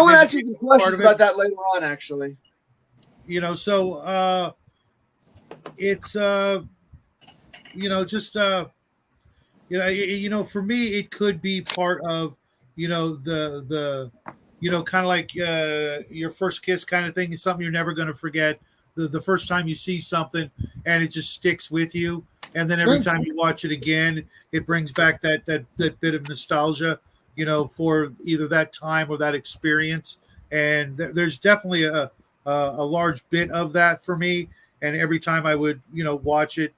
D: want to ask you some questions about that later on, actually.
C: So it's for me, it could be part of the kind of like your first kiss kind of thing. Is something you're never going to forget. The first time you see something and it just sticks with you, and then every time you watch it again, it brings back that bit of nostalgia, for either that time or that experience. And there's definitely a large bit of that for me. And every time I would watch it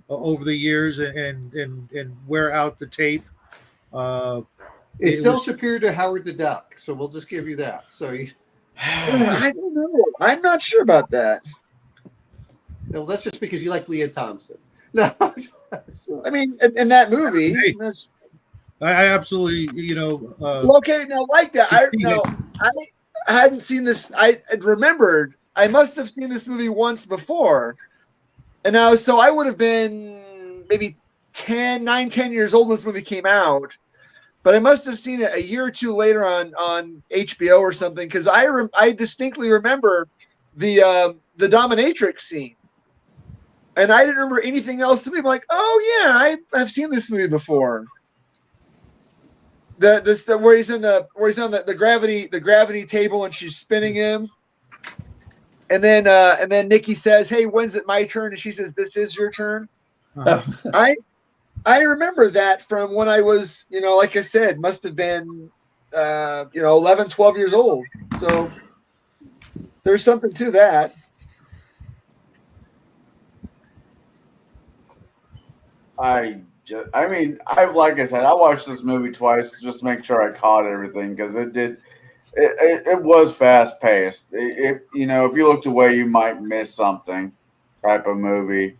C: over the years and wear out the tape.
B: It's still superior to Howard the Duck, so we'll just give you that. So
D: I don't know. I'm not sure about that.
B: No, that's just because you like Leah Thompson. No,
D: I mean, in that movie,
C: I absolutely,
D: okay, now like that. I hadn't seen this. I remembered. I must have seen this movie once before, and now so I would have been maybe 10 years old when this movie came out. But I must have seen it a year or two later on HBO or something, because I distinctly remember the dominatrix scene, and I didn't remember anything else. I'm like, oh yeah, I've seen this movie before. Where he's on the gravity table and she's spinning him, and then Nikki says, "Hey, when's it my turn?" And she says, "This is your turn." I remember that from when I was, like I said, must have been, 11, 12 years old. So there's something to that.
A: Like I said, I watched this movie twice just to make sure I caught everything because it was fast paced. If you looked away, you might miss something. Type of movie.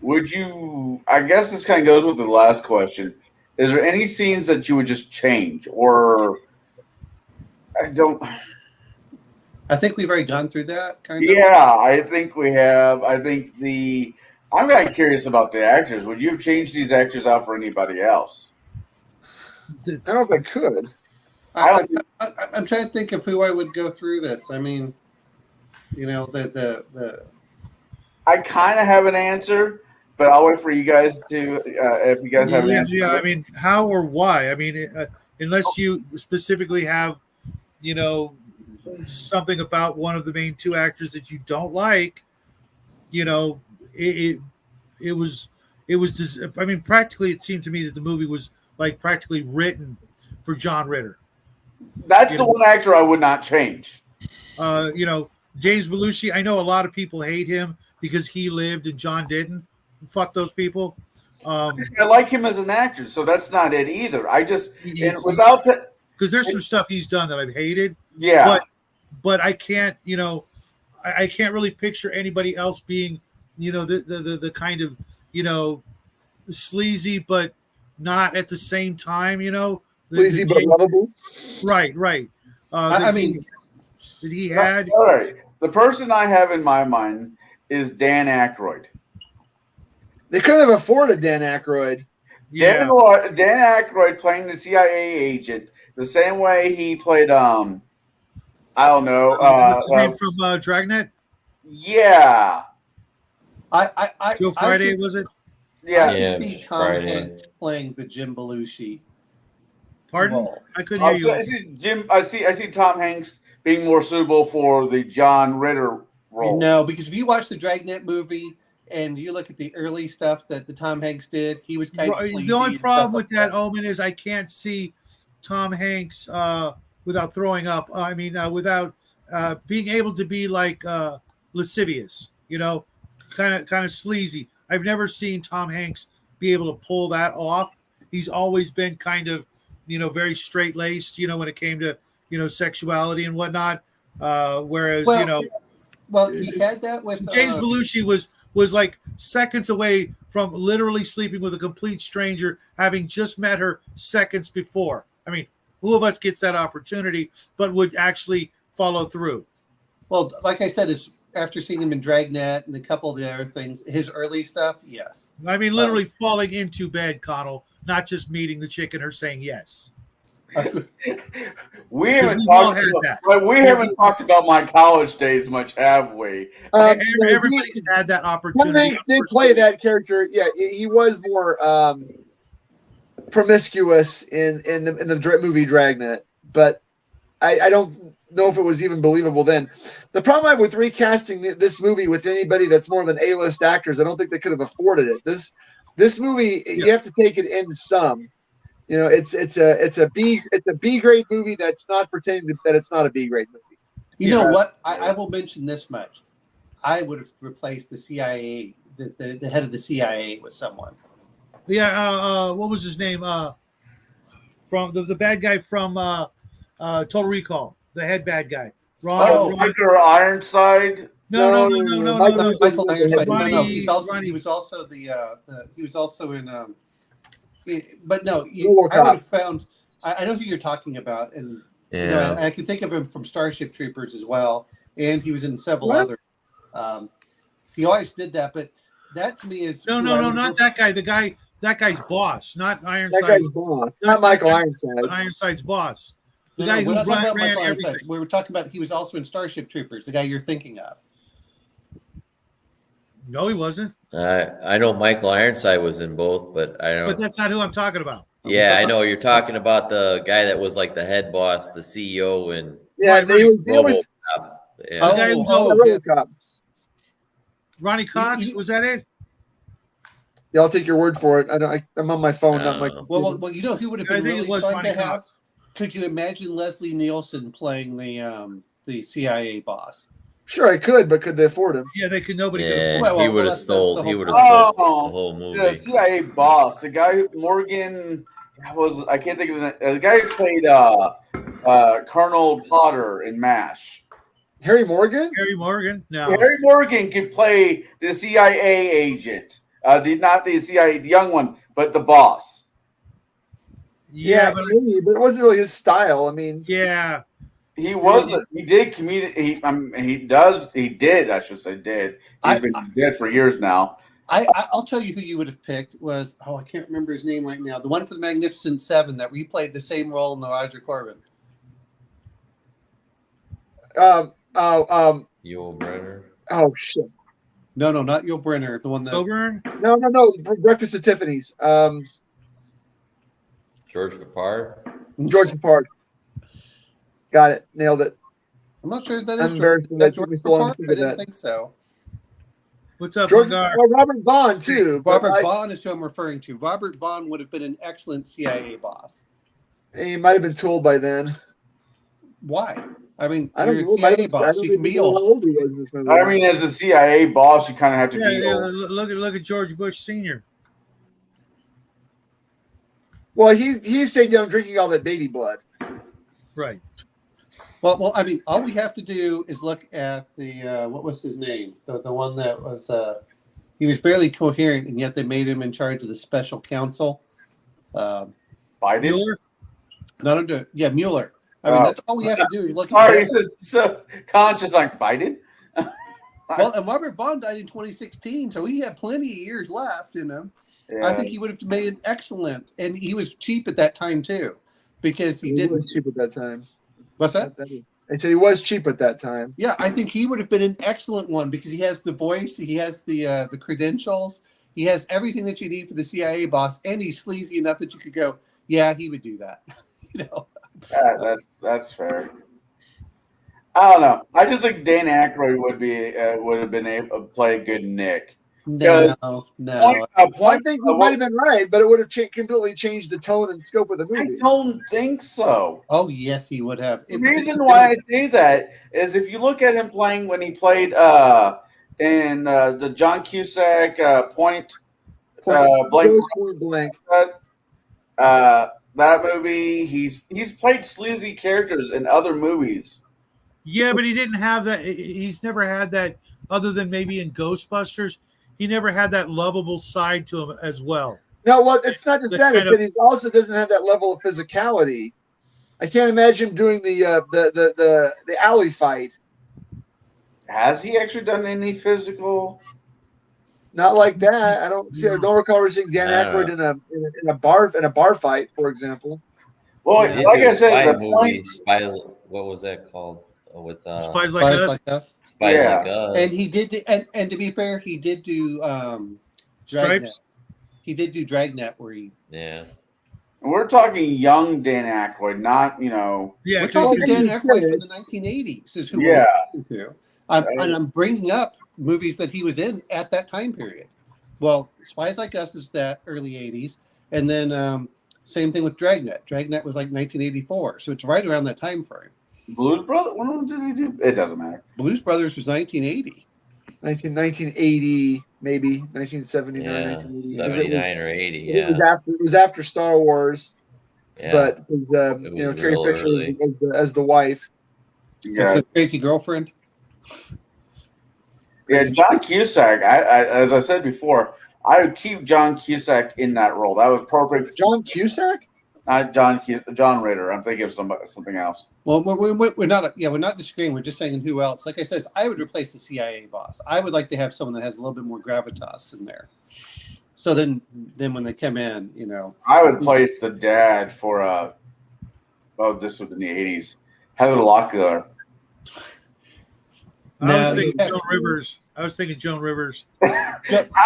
A: Would you? I guess this kind of goes with the last question. Is there any scenes that you would just change, or I don't?
B: I think we've already gone through that.
A: Yeah, I think we have. I'm kind of curious about the actors. Would you have changed these actors out for anybody else?
D: I don't know if I could.
B: I'm trying to think of who I would go through this. I mean, the.
A: I kind of have an answer, but I'll wait for you guys to. If you guys have an answer.
C: Yeah, I mean, how or why? I mean, unless you specifically have, something about one of the main two actors that you don't like, it was. I mean, practically, it seemed to me that the movie was like practically written for John Ritter.
A: That's the one actor I would not change.
C: James Belushi. I know a lot of people hate him because he lived and John didn't. Fuck those people.
A: I like him as an actor, so that's not it either. Because
C: there's some stuff he's done that I've hated.
A: Yeah,
C: but I can't. I can't really picture anybody else being, the kind of, sleazy, but not at the same time.
D: Sleazy but lovable.
C: Right. That he had.
A: All right. The person I have in my mind is Dan Aykroyd.
D: They couldn't have afforded Dan Aykroyd.
A: Dan Aykroyd playing the CIA agent the same way he played I don't know.
C: What's his name from Dragnet?
A: Yeah.
B: Joe
C: Friday, was it?
A: Yeah.
B: I can see Tom Hanks playing the Jim Belushi.
C: Pardon?
B: Role.
C: I couldn't hear you.
A: I see Tom Hanks being more suitable for the John Ritter role.
B: No, because if you watch the Dragnet movie and you look at the early stuff that the Tom Hanks did, he was kind of sleazy.
C: The only problem with that, Omen, is I can't see Tom Hanks without throwing up. Without being able to be like lascivious, kind of sleazy. I've never seen Tom Hanks be able to pull that off. He's always been kind of, very straight laced, when it came to, sexuality and whatnot. Whereas,
B: well, he had that with
C: James Belushi was like seconds away from literally sleeping with a complete stranger, having just met her seconds before. I mean, who of us gets that opportunity, but would actually follow through?
B: Well, like I said, is after seeing him in Dragnet and a couple of the other things, his early stuff, yes.
C: I mean, literally falling into bed, Connell, not just meeting the chick and her saying yes.
A: We haven't talked about my college days much, have we?
C: Everybody's had that opportunity.
D: He did play that character. Yeah, he was more promiscuous in the movie Dragnet, but I don't know if it was even believable then. The problem I have with recasting this movie with anybody that's more than A-list actors, I don't think they could have afforded it. This movie, you have to take it in some. It's a B grade movie that's not pretending that it's not a B grade movie.
B: You know what? I will mention this much. I would have replaced the CIA, the head of the CIA, with someone.
C: Yeah. What was his name? From the bad guy from Total Recall, the head bad guy.
A: Ritter Ironside.
C: No.
B: Michael Ironside. No. He was also he was also in. But no, I would have found. I know who you're talking about, and I can think of him from Starship Troopers as well, and he was in several other. He always did that, but that to me is
C: no, not that guy. That guy's boss, not Ironside.
D: That guy's boss, not Michael Ironside.
C: But Ironside's boss. The
B: guy
C: who ran everything.
B: We were talking about. He was also in Starship Troopers. The guy you're thinking of.
C: No, he wasn't.
E: I know Michael Ironside was in both, but I don't.
C: But that's not who I'm talking about.
E: Yeah, I know you're talking about the guy that was like the head boss, the CEO, and
C: Ronnie Cox, was that it?
D: Yeah, I'll take your word for it. I'm on my phone, not my.
B: Well, who would have been really fun to have? Could you imagine Leslie Nielsen playing the CIA boss?
D: Sure, I could, but could they afford him?
C: Yeah, they could. Nobody could
E: Yeah,
C: afford.
B: Well,
E: he would have
B: that's the
E: stole.
B: whole
E: He would have
B: point.
E: stole
A: Oh,
E: the whole
A: the
E: movie.
A: CIA boss, the guy Morgan I can't think of the guy who played Colonel Potter in MASH.
D: Harry Morgan?
C: Harry Morgan. No.
A: Harry Morgan could play the CIA agent, not the CIA, the young one, but the boss.
C: Yeah, but
D: maybe, but it wasn't really his style. I mean,
C: yeah.
A: He was. He did communicate. He did. I should say did. He's been dead for years now.
B: I'll tell you who you would have picked was I can't remember his name right now. The one for the Magnificent Seven that replayed the same role in the Roger Corbin.
E: Yul Brynner.
D: Oh shit!
B: No, not Yul Brynner. The one that
C: Coburn.
D: No. Breakfast at Tiffany's.
E: George Papard.
D: George Papard. Got it. Nailed it.
B: I'm not sure that
D: I'm
B: is
D: embarrassed
B: George.
D: that
B: That
D: took
B: George
D: me so long to
B: Papard?
D: figure
B: I didn't
D: that.
B: think so.
C: What's up,
D: George,
C: Magar?
D: Robert Bond too. but
B: Robert Bond is who I'm referring to. Robert Bond would have been an excellent CIA boss.
D: He might have been told by then.
B: Why? I mean,
D: I don't
B: you're a
D: know.
B: CIA boss. You can be
D: how
B: old.
D: old he was in this movie.
A: I mean, as a CIA boss, you kind of have to be
C: Yeah,
A: old.
C: look at George Bush Sr.
D: Well, he stayed down drinking all that baby blood.
C: Right.
B: Well, I mean, all we have to do is look at the what was his name? The one that was he was barely coherent, and yet they made him in charge of the special counsel.
A: Biden.
C: Mueller.
B: Not under Mueller. I mean, that's all we have to do is look
A: Sorry,
B: at
A: he's just so conscious like Biden.
B: Well, and Robert Bond died in 2016, so he had plenty of years left in him.
A: Yeah.
B: I think he would have made it excellent, and he was cheap at that time too, because he didn't.
D: was cheap at that time.
B: What's that?
D: I said he was cheap at that time.
B: Yeah, I think he would have been an excellent one because he has the voice, he has the credentials, he has everything that you need for the CIA boss, and he's sleazy enough that you could go, yeah, he would do that. You know.
A: That's fair. I don't know. I just think Dan Aykroyd would have been able to play a good Nick.
B: No.
D: I think you might have been right, but it would have completely changed the tone and scope of the
A: I
D: movie.
A: don't think so.
B: Oh yes, he would have.
A: The reason why I say that is if you look at him playing when he played in the John Cusack Point Blank. That movie, he's played sleazy characters in other movies.
C: Yeah, but he didn't have that. He's never had that, other than maybe in Ghostbusters. He never had that lovable side to him as well.
D: No, well, it's not just that. It's that he also doesn't have that level of physicality. I can't imagine him doing the alley fight.
A: Has he actually done any physical?
D: Not like that. I don't recall ever seeing Dan Aykroyd in a bar fight, for example.
A: Well, like I said, the
E: movie, what was that called? With
C: Spies Like Us.
E: Spies Like Us.
B: And he did, and to be fair, he did do
C: Stripes.
B: He did do Dragnet, where he.
E: Yeah.
A: We're talking young Dan Aykroyd, not
C: Yeah,
B: we're talking Dan Aykroyd from the 1980s. Is who we're talking to. And I'm bringing up movies that he was in at that time period. Well, Spies Like Us is that early 80s, and then same thing with Dragnet. Dragnet was like 1984, so it's right around that time frame.
A: Blues Brothers? When did he do? It doesn't matter.
B: Blues Brothers was 1980.
D: 1980, maybe 1979,
E: Yeah,
D: 1980.
E: 79 or 80. Yeah.
D: It was after Star Wars,
E: Yeah.
D: but it was, Carrie
E: real
D: Fisher
E: early.
D: as the wife.
B: It's a crazy girlfriend.
A: Yeah, John Cusack. As I said before, I would keep John Cusack in that role. That was perfect.
D: John Cusack?
A: Not John Ritter. I'm thinking of something else.
B: Well, we're not disagreeing. We're just saying who else. Like I said, I would replace the CIA boss. I would like to have someone that has a little bit more gravitas in there. So then when they come in,
A: I would place the dad for this was in the 80s. Heather Locklear.
C: I was thinking Joan Rivers. I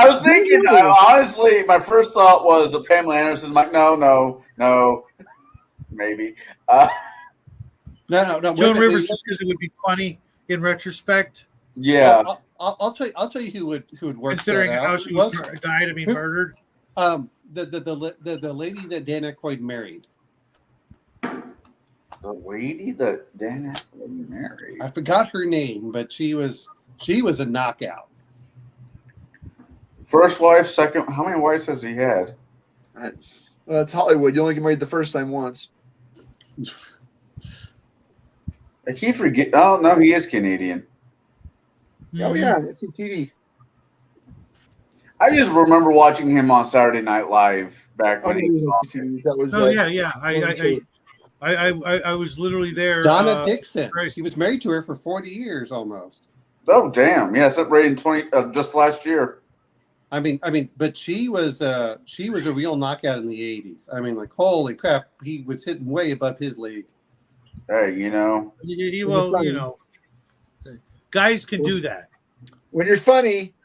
C: was thinking
A: honestly, my first thought was Pamela Anderson. I'm like, no, maybe.
B: No.
C: Joan Rivers, just because it would be funny in retrospect.
A: Yeah.
B: I'll tell you who would work.
C: Considering how she died to be murdered.
B: The lady that Dan Aykroyd married.
A: The lady that Dan Aykroyd married.
B: I forgot her name, but she was a knockout.
A: First wife, second. How many wives has he had?
D: Well, it's Hollywood. You only get married the first time once.
A: I keep forgetting. Oh no, he is Canadian.
D: Oh yeah, it's TV.
A: I just remember watching him on Saturday Night Live back when he was on there.
D: That was.
C: Oh yeah. I was literally there.
B: Donna Dixon.
C: Right.
B: He was married to her for 40 years almost.
A: Oh damn! Yeah, separated in 20 just last year.
B: I mean, but she was a real knockout in the 80s. I mean, like, holy crap, he was hitting way above his league.
A: Hey, you know.
C: Well, you know, guys can do that.
D: When you're funny.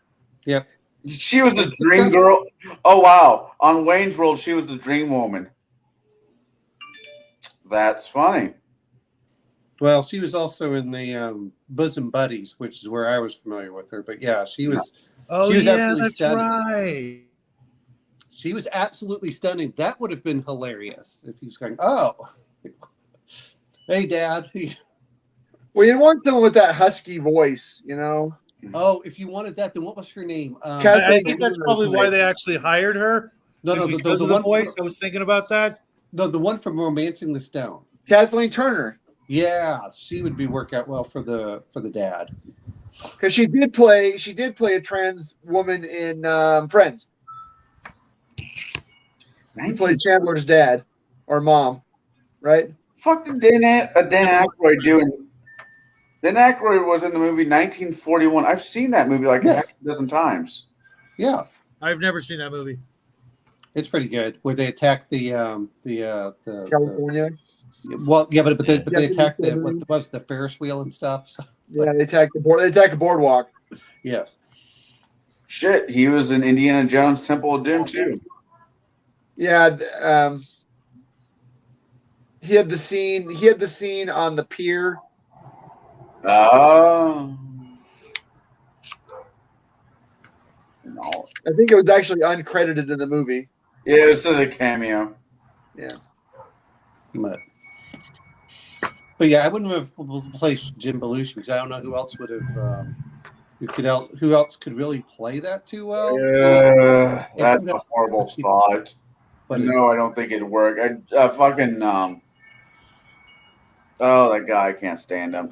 B: Yep.
A: She was the dream girl. Oh wow! On Wayne's World, she was the dream woman. That's funny.
B: Well, she was also in the Bosom Buddies, which is where I was familiar with her. But yeah, she was.
C: Oh,
B: she was
C: yeah,
B: absolutely
C: that's
B: stunning.
C: right.
B: She was absolutely stunning. That would have been hilarious if he's going, oh, hey, Dad.
D: Well, you want someone with that husky voice, you know.
B: Oh, if you wanted that, then what was her name?
C: I think that's probably why they actually hired her.
B: No,
C: because of the voice. I was thinking about that.
B: No, the one from Romancing the Stone.
D: Kathleen Turner.
B: Yeah, she would work out well for the dad.
D: Because she did play a trans woman in Friends. She played Chandler's dad or mom, right?
A: Fucking Dan Aykroyd doing. Dan Aykroyd was in the movie 1941. I've seen that movie like half a dozen times.
B: Yeah,
C: I've never seen that movie.
B: it's pretty good. Where they attack the
D: California.
B: Well, yeah, but they attacked what was the Ferris wheel and stuff. So.
D: Yeah, they attack the board. They attack a boardwalk.
B: Yes.
A: Shit, he was in Indiana Jones Temple of Doom too.
D: Yeah, he had the scene. He had the scene on the pier.
A: Oh.
D: I think it was actually uncredited in the movie.
A: Yeah, it was a cameo.
D: Yeah.
B: But yeah, I wouldn't have replaced Jim Belushi because I don't know who else would have. Who else could really play that too well?
A: Yeah, that's a horrible thought. But no, I don't think it'd work. I fucking oh, that guy, I can't stand him.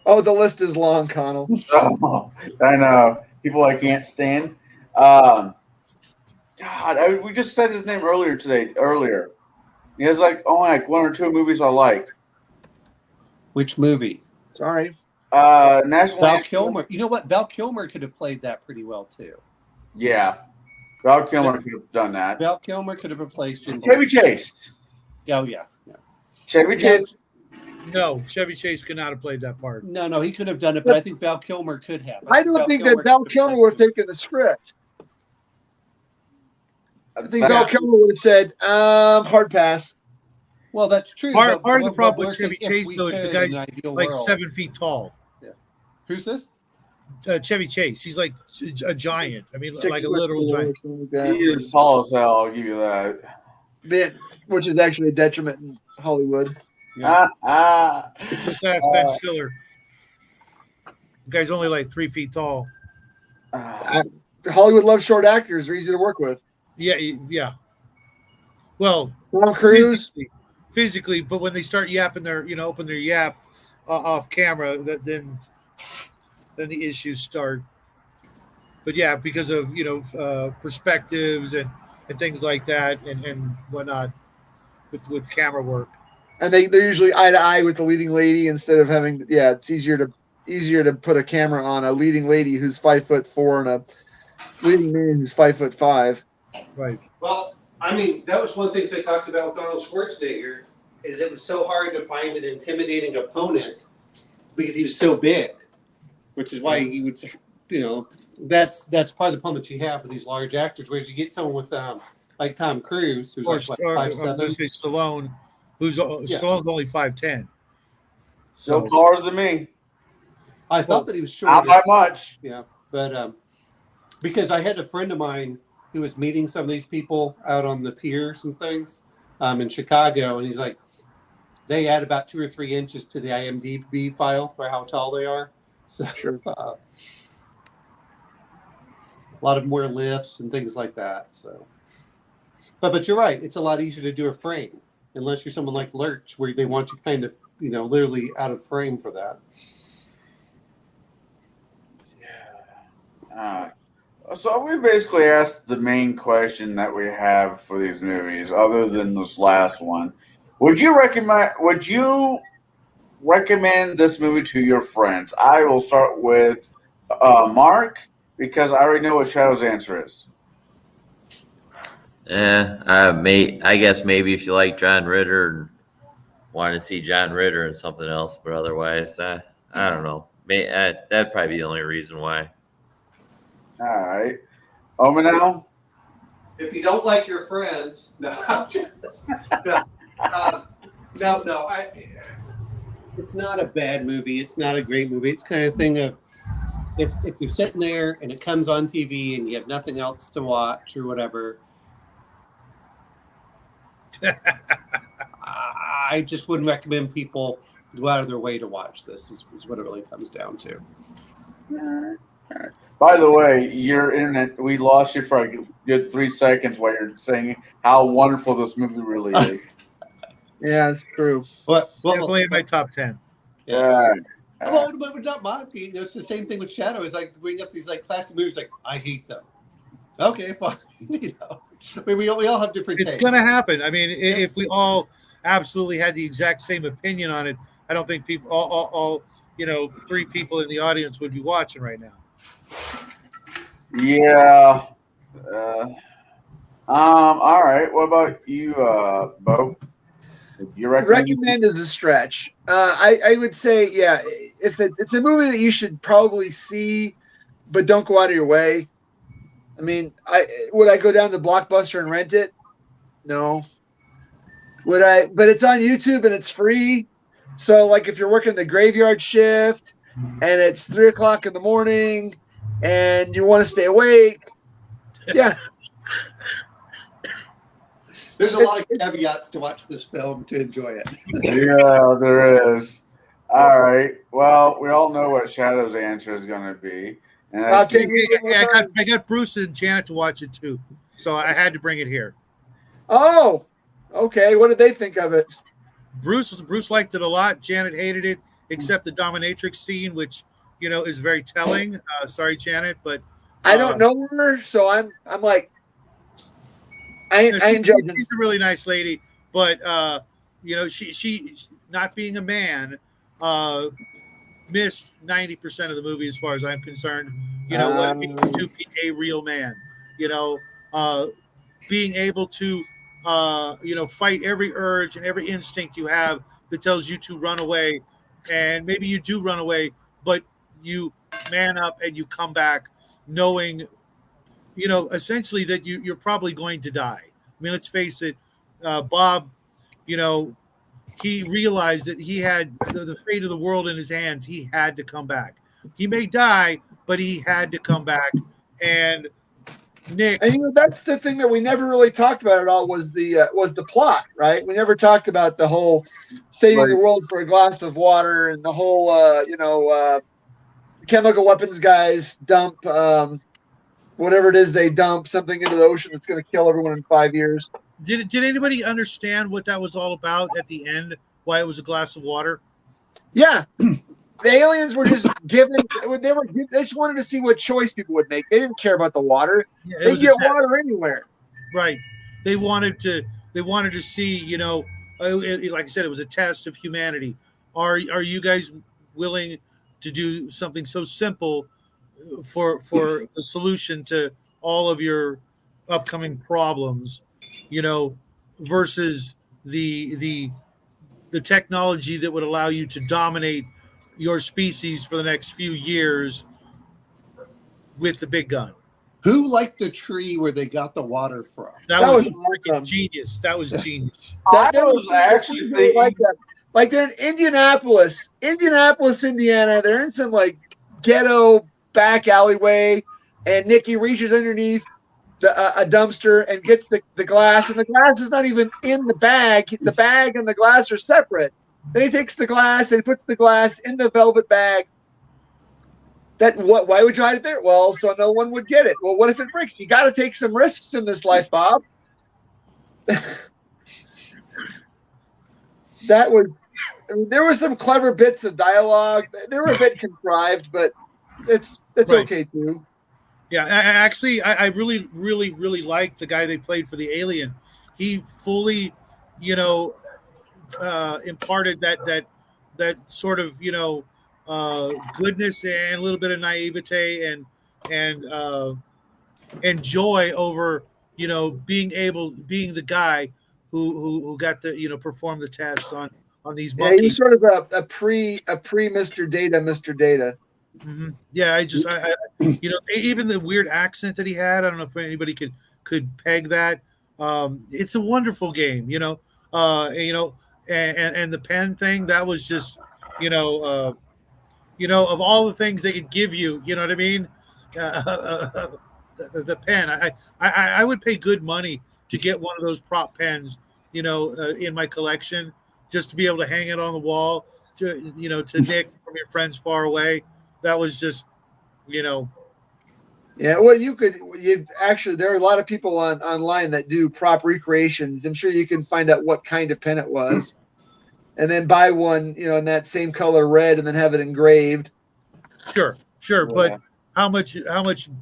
D: Oh, the list is long, Connell.
A: Oh, I know people I can't stand. God, we just said his name earlier. He has like only like one or two movies I like.
B: Which movie?
D: Sorry.
A: National
B: Val Kilmer. You know what? Val Kilmer could have played that pretty well too.
A: Yeah, Val Kilmer could have done that.
B: Val Kilmer could have replaced Jim.
A: Chevy Chase.
B: Oh yeah.
A: Chevy Chase.
C: No, Chevy Chase could not have played that part.
B: No, he could have done it, but I think Val Kilmer could have.
D: I don't think that Val Kilmer would have taken the script. I think Val Kilmer would have said, hard pass.
B: Well, that's true.
C: Part of the problem with Chevy Chase, though, is the guy's like
B: world.
C: 7 feet tall.
B: Yeah. Who's this?
C: Chevy Chase. He's like a giant. I mean, like a literal giant.
A: He is tall as hell, I'll give you that.
D: Which is actually a detriment in Hollywood.
B: Yeah.
C: Just ask Ben Stiller. The guy's only like 3 feet tall.
D: Hollywood loves short actors. They're easy to work with.
C: Yeah. Well,
D: Tom Cruise.
C: Physically, but when they start yapping open their yap off camera, then the issues start. But yeah, because of perspectives and things like that and whatnot with camera work.
D: And they're usually eye to eye with the leading lady instead of having it's easier to put a camera on a leading lady who's 5'4" and a leading man who's 5'5".
C: Right.
B: Well, I mean, that was one of the things I talked about with Arnold Schwarzenegger, is it was so hard to find an intimidating opponent because he was so big, which is why he would, that's part of the problem that you have with these large actors, whereas you get someone with like Tom Cruise, who's like 5'7".
C: Stallone, Stallone's only 5'10".
A: Still taller than me.
B: I thought that he was short.
A: Not by much.
B: Yeah, but because I had a friend of mine who was meeting some of these people out on the piers and things in Chicago, and he's like, they add about 2 or 3 inches to the IMDb file for how tall they are. So
D: Sure.
B: a lot of more lifts and things like that. So, but you're right. It's a lot easier to do a frame unless you're someone like Lurch, where they want you kind of, literally out of frame for that.
A: So we basically asked the main question that we have for these movies, other than this last one. Would you recommend this movie to your friends? I will start with Mark, because I already know what Shadow's answer is.
E: I guess maybe if you like John Ritter and want to see John Ritter and something else, but otherwise, I don't know. That'd probably be the only reason why.
A: All right. Now.
B: If you don't like your friends, no, it's not a bad movie. It's not a great movie. It's kind of thing of if you're sitting there and it comes on TV and you have nothing else to watch or whatever. I just wouldn't recommend people go out of their way to watch this. Is what it really comes down to.
A: All right. By the way, your internet, we lost you for a good 3 seconds while you're saying how wonderful this movie really is.
D: Yeah, it's true.
C: Definitely in my top 10.
A: Yeah.
B: But not my opinion. It's the same thing with Shadow. It's like bring up these like classic movies. Like I hate them. Okay, fine. I mean, we all have different.
C: It's going to happen. I mean, if we all absolutely had the exact same opinion on it, I don't think people, all 3 people in the audience would be watching right now.
A: Yeah. All right. What about you, Bo? You
D: recommend is a stretch. I would say, yeah, if it's a movie that you should probably see, but don't go out of your way. I mean, would I go down to Blockbuster and rent it? No. Would I? But it's on YouTube and it's free. So, like, if you're working the graveyard shift and it's 3 o'clock in the morning and you want to stay awake, yeah.
B: There's a lot of caveats to watch this film to enjoy it.
A: Yeah, there is. All right. Well, we all know what Shadow's answer is going to be. And
C: I got Bruce and Janet to watch it too, so I had to bring it here.
D: Oh, okay. What did they think of it?
C: Bruce liked it a lot. Janet hated it, except the dominatrix scene, which is very telling. Sorry, Janet, but
D: I don't know her, so I'm like, I ain't judging.
C: She's a really nice lady, but she not being a man, missed 90% of the movie as far as I'm concerned. What it means to be a real man. Being able to fight every urge and every instinct you have that tells you to run away, and maybe you do run away, but you man up and you come back knowing essentially that you're probably going to die. I mean, let's face it, Bob, he realized that he had the fate of the world in his hands. He had to come back. He may die, but he had to come back. And Nick,
D: and that's the thing that we never really talked about at all was the plot, right? We never talked about the whole saving the world for a glass of water and the whole chemical weapons guys dump whatever it is they dump something into the ocean that's going to kill everyone in 5 years.
C: Did anybody understand what that was all about at the end? Why it was a glass of water?
D: Yeah, the aliens were just given. They just wanted to see what choice people would make. They didn't care about the water.
C: Yeah,
D: they get water anywhere.
C: Right. They wanted to see. Like I said, it was a test of humanity. Are you guys willing to do something so simple for the solution to all of your upcoming problems? Versus the technology that would allow you to dominate your species for the next few years with the big gun.
B: Who liked the tree where they got the water from?
C: That was freaking genius. That was genius.
A: I was actually thinking
D: like that. Like they're in Indianapolis, Indiana. They're in some like ghetto back alleyway, and Nikki reaches underneath a dumpster and gets the glass, and the glass is not even in the bag. The bag and the glass are separate. Then he takes the glass and puts the glass in the velvet bag. Why would you hide it there? Well, so no one would get it. Well, what if it breaks? You got to take some risks in this life, Bob. That was, I mean, there were some clever bits of dialogue. They were a bit contrived, but it's right. Okay too.
C: Yeah, I really, really, really liked the guy they played for the alien. He fully, imparted that sort of, goodness and a little bit of naivete and joy over, being the guy who got to, perform the test on these monkeys.
D: Yeah, he was sort of a pre Mr. Data.
C: Mm-hmm. Yeah, I even the weird accent that he had. I don't know if anybody could peg that. It's a wonderful game, and the pen thing, that was just, of all the things they could give you, you know what I mean? The pen. I would pay good money to get one of those prop pens, in my collection, just to be able to hang it on the wall, to Nick from your friends far away. That was just, Yeah,
D: well, you actually, there are a lot of people online that do prop recreations. I'm sure you can find out what kind of pen it was, and then buy one, in that same color red, and then have it engraved.
C: Sure, yeah. But how much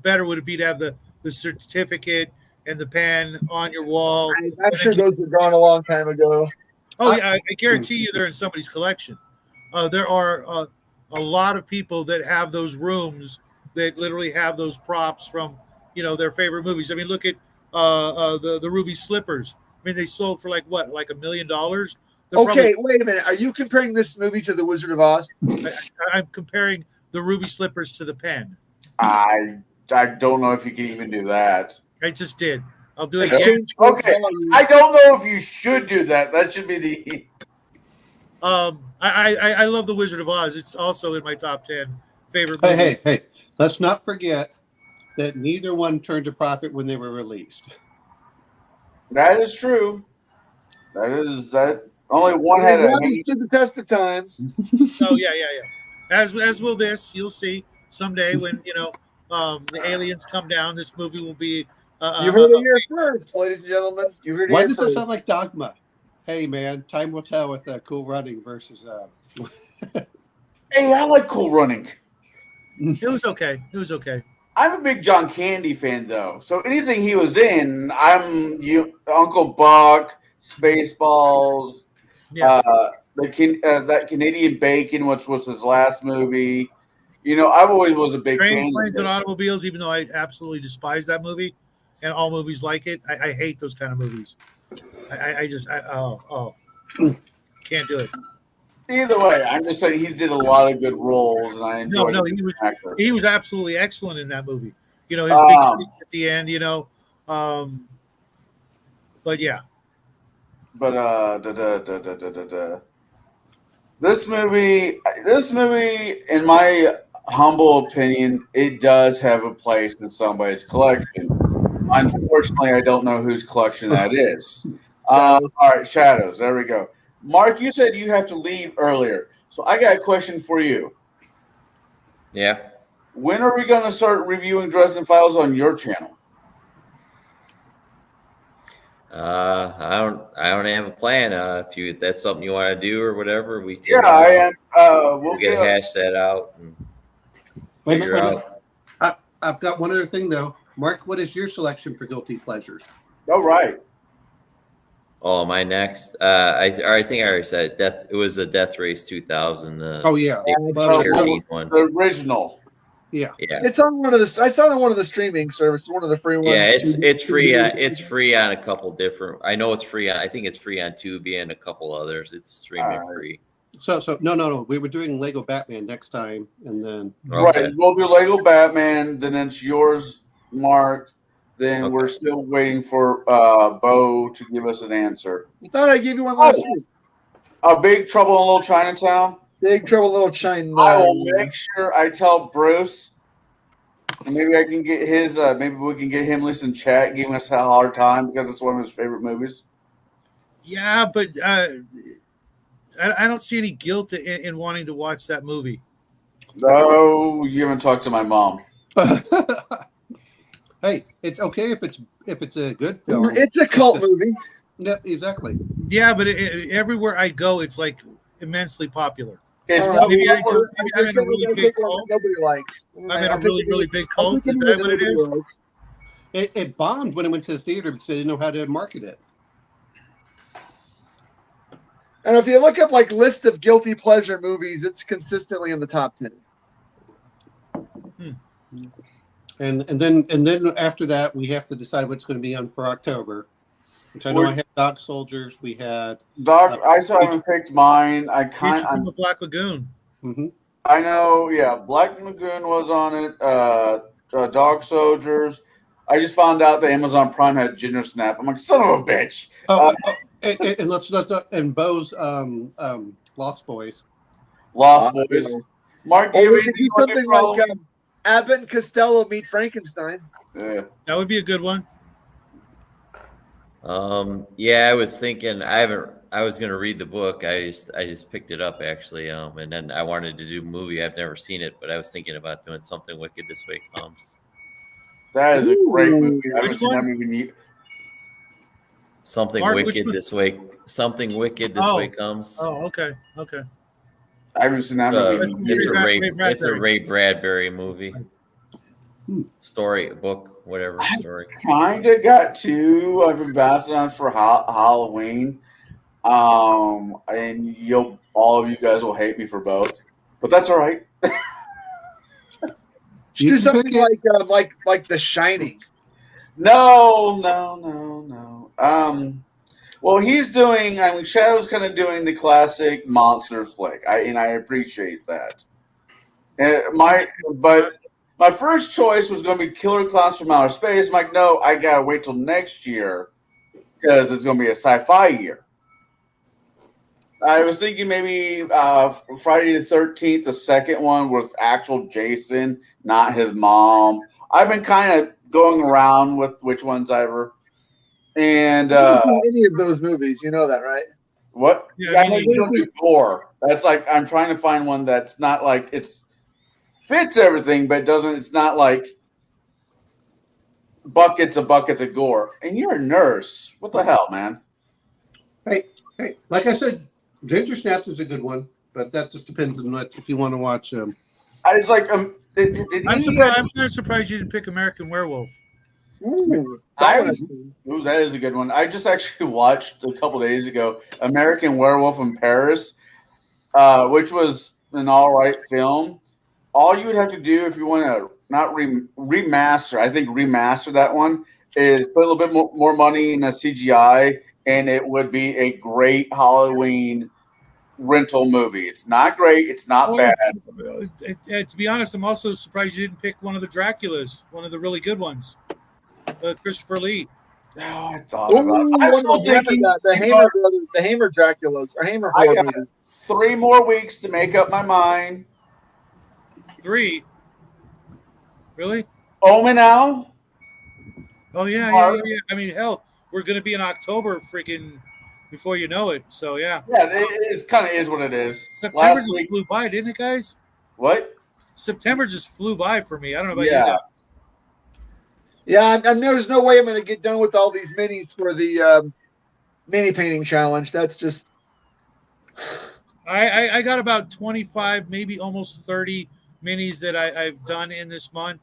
C: better would it be to have the certificate and the pen on your wall?
D: I'm sure those were gone a long time ago.
C: Oh yeah, I guarantee you they're in somebody's collection. There are a lot of people that have those rooms that literally have those props from, their favorite movies. I mean, look at the Ruby Slippers. I mean, they sold for like $1 million.
D: Okay, wait a minute. Are you comparing this movie to The Wizard of Oz?
C: I'm comparing the Ruby Slippers to the pen.
A: I don't know if you can even do that.
C: I just did. I'll do it again.
A: Okay. I don't know if you should do that. That should be the.
C: I love The Wizard of Oz. It's also in my top 10 favorite movies.
B: Hey! Let's not forget that neither one turned a profit when they were released.
A: That is true. That only one had a.
D: Stood the test of time.
C: Oh yeah. As will this. You'll see someday when the aliens come down. This movie will be.
D: You heard it here first, ladies and gentlemen. You heard it.
B: Why does it sound like Dogma? Hey man, time will tell with Cool Running versus.
A: Hey, I like Cool Running.
C: It was okay.
A: I'm a big John Candy fan, though. So anything he was in, Uncle Buck, Spaceballs, that Canadian Bacon, which was his last movie. I've always was a big fan.
C: Planes, and Automobiles, even though I absolutely despise that movie and all movies like it, I hate those kind of movies. I can't do it.
A: Either way, I'm just saying he did a lot of good roles, and I enjoyed.
C: He was absolutely excellent in that movie. His big speech at the end. But yeah.
A: But this movie, in my humble opinion, it does have a place in somebody's collection. Unfortunately, I don't know whose collection that is. All right, Shadows. There we go. Mark, you said you have to leave earlier, so I got a question for you.
E: Yeah.
A: When are we going to start reviewing Dresden Files on your channel?
E: I don't have a plan. If that's something you want to do or whatever, we can.
A: Yeah, I am.
E: We'll get to hash that out and figure out.
B: I've got one other thing though. Mark, what is your selection for guilty pleasures?
A: All right.
E: Oh, my next. I think I already said it. It was a Death Race 2000.
B: Oh yeah,
A: the original.
B: Yeah.
D: It's on one of the. I saw it on one of the streaming services, one of the free ones.
E: Yeah, it's free. It's free on a couple different. I know it's free on. I think it's free on Tubi and a couple others. It's streaming free.
B: So no. We were doing Lego Batman next time, and then
A: right. We'll do Lego Batman. Then it's yours, Mark. Then we're still waiting for Bo to give us an answer.
D: I thought I gave you one last week.
A: A Big Trouble in Little Chinatown.
D: Big Trouble in Little China.
A: I will make sure I tell Bruce And maybe I can get his. Maybe we can get him listening chat, giving us a hard time because it's one of his favorite movies.
C: Yeah, but I don't see any guilt in wanting to watch that movie.
A: No, you haven't talked to my mom.
B: Hey, it's okay if it's a good film.
D: It's a cult movie.
B: Yeah, exactly.
C: Yeah, but everywhere I go, it's like immensely popular.
A: It's
C: Maybe I'm
D: Nobody
C: in a really big cult.
D: likes.
C: I'm in a really big cult. Is that what it is?
B: It bombed when it went to the theater because they didn't know how to market it.
D: And if you look up like list of guilty pleasure movies, it's consistently in the top 10.
B: And then after that, we have to decide what's going to be on for October. Which I know I had Dog Soldiers. We had
A: Doc. I still haven't picked mine.
C: Creatures from the Black Lagoon.
B: Mm-hmm.
A: I know. Yeah, Black Lagoon was on it. Dog Soldiers. I just found out that Amazon Prime had Ginger Snap. I'm like, son of a bitch.
B: And let's and Bo's Lost Boys.
A: Lost Boys. Mark,
D: Or
A: you
D: we could do something like Abbott and Costello meet Frankenstein.
A: Yeah.
C: That would be a good one.
E: Yeah, I was thinking I was gonna read the book. I just picked it up actually. And then I wanted to do a movie. I've never seen it, but I was thinking about doing Something Wicked This Way Comes.
A: That is a great movie. I haven't
C: Which
A: seen that
C: one?
A: movie.
E: Something
C: Mark, which
E: Wicked
C: one?
E: This Way. Something Wicked This Way Comes.
C: Oh, okay.
A: I haven't seen that movie.
E: It's a Ray Bradbury movie. Story, book, whatever story.
A: Kinda got two. I've been bouncing on for Halloween. And all of you guys will hate me for both, but that's all right.
D: Do something like The Shining.
A: No. Well, he's doing. I mean, Shadow's kind of doing the classic monster flick, and I appreciate that. But my first choice was going to be Killer Clowns from Outer Space. I'm like, no, I gotta wait till next year because it's going to be a sci-fi year. I was thinking maybe Friday the 13th, the second one, with actual Jason, not his mom. I've been kind of going around with which ones ever. And
D: any of those movies, you know that, right?
A: What?
C: Yeah,
A: I know you don't do gore. That's like I'm trying to find one that's not like it's fits everything, but doesn't. It's not like buckets of gore. And you're a nurse. What the hell, man?
B: Hey, like I said, Ginger Snaps is a good one, but that just depends on what if you want to watch.
A: I was like, I'm
C: kind of surprised you didn't pick American Werewolf.
D: Ooh,
A: that is a good one. I just actually watched a couple days ago American Werewolf in Paris, which was an all right film. All you would have to do if you want to not remaster, I think remaster that one, is put a little bit more money in a CGI, and it would be a great Halloween rental movie. It's not great. It's not bad.
C: To be honest, I'm also surprised you didn't pick one of the Draculas, one of the really good ones. Christopher Lee.
A: Oh, I thought about it. I'm still thinking
D: the Hamer brothers, the Hamer Draculas, or Hamer
A: I
D: horror
A: got
D: movies.
A: 3 more weeks to make up my mind.
C: 3? Really?
A: Omen now?
C: Oh, yeah. I mean, hell, we're going to be in October freaking before you know it. So, yeah.
A: Yeah, it kind of is what it is.
C: September just flew by, didn't it, guys?
A: What?
C: September just flew by for me. I don't know about you
A: Yeah.
C: guys.
D: Yeah, there's no way I'm going to get done with all these minis for the mini painting challenge. That's just.
C: I got about 25, maybe almost 30 minis that I've done in this month.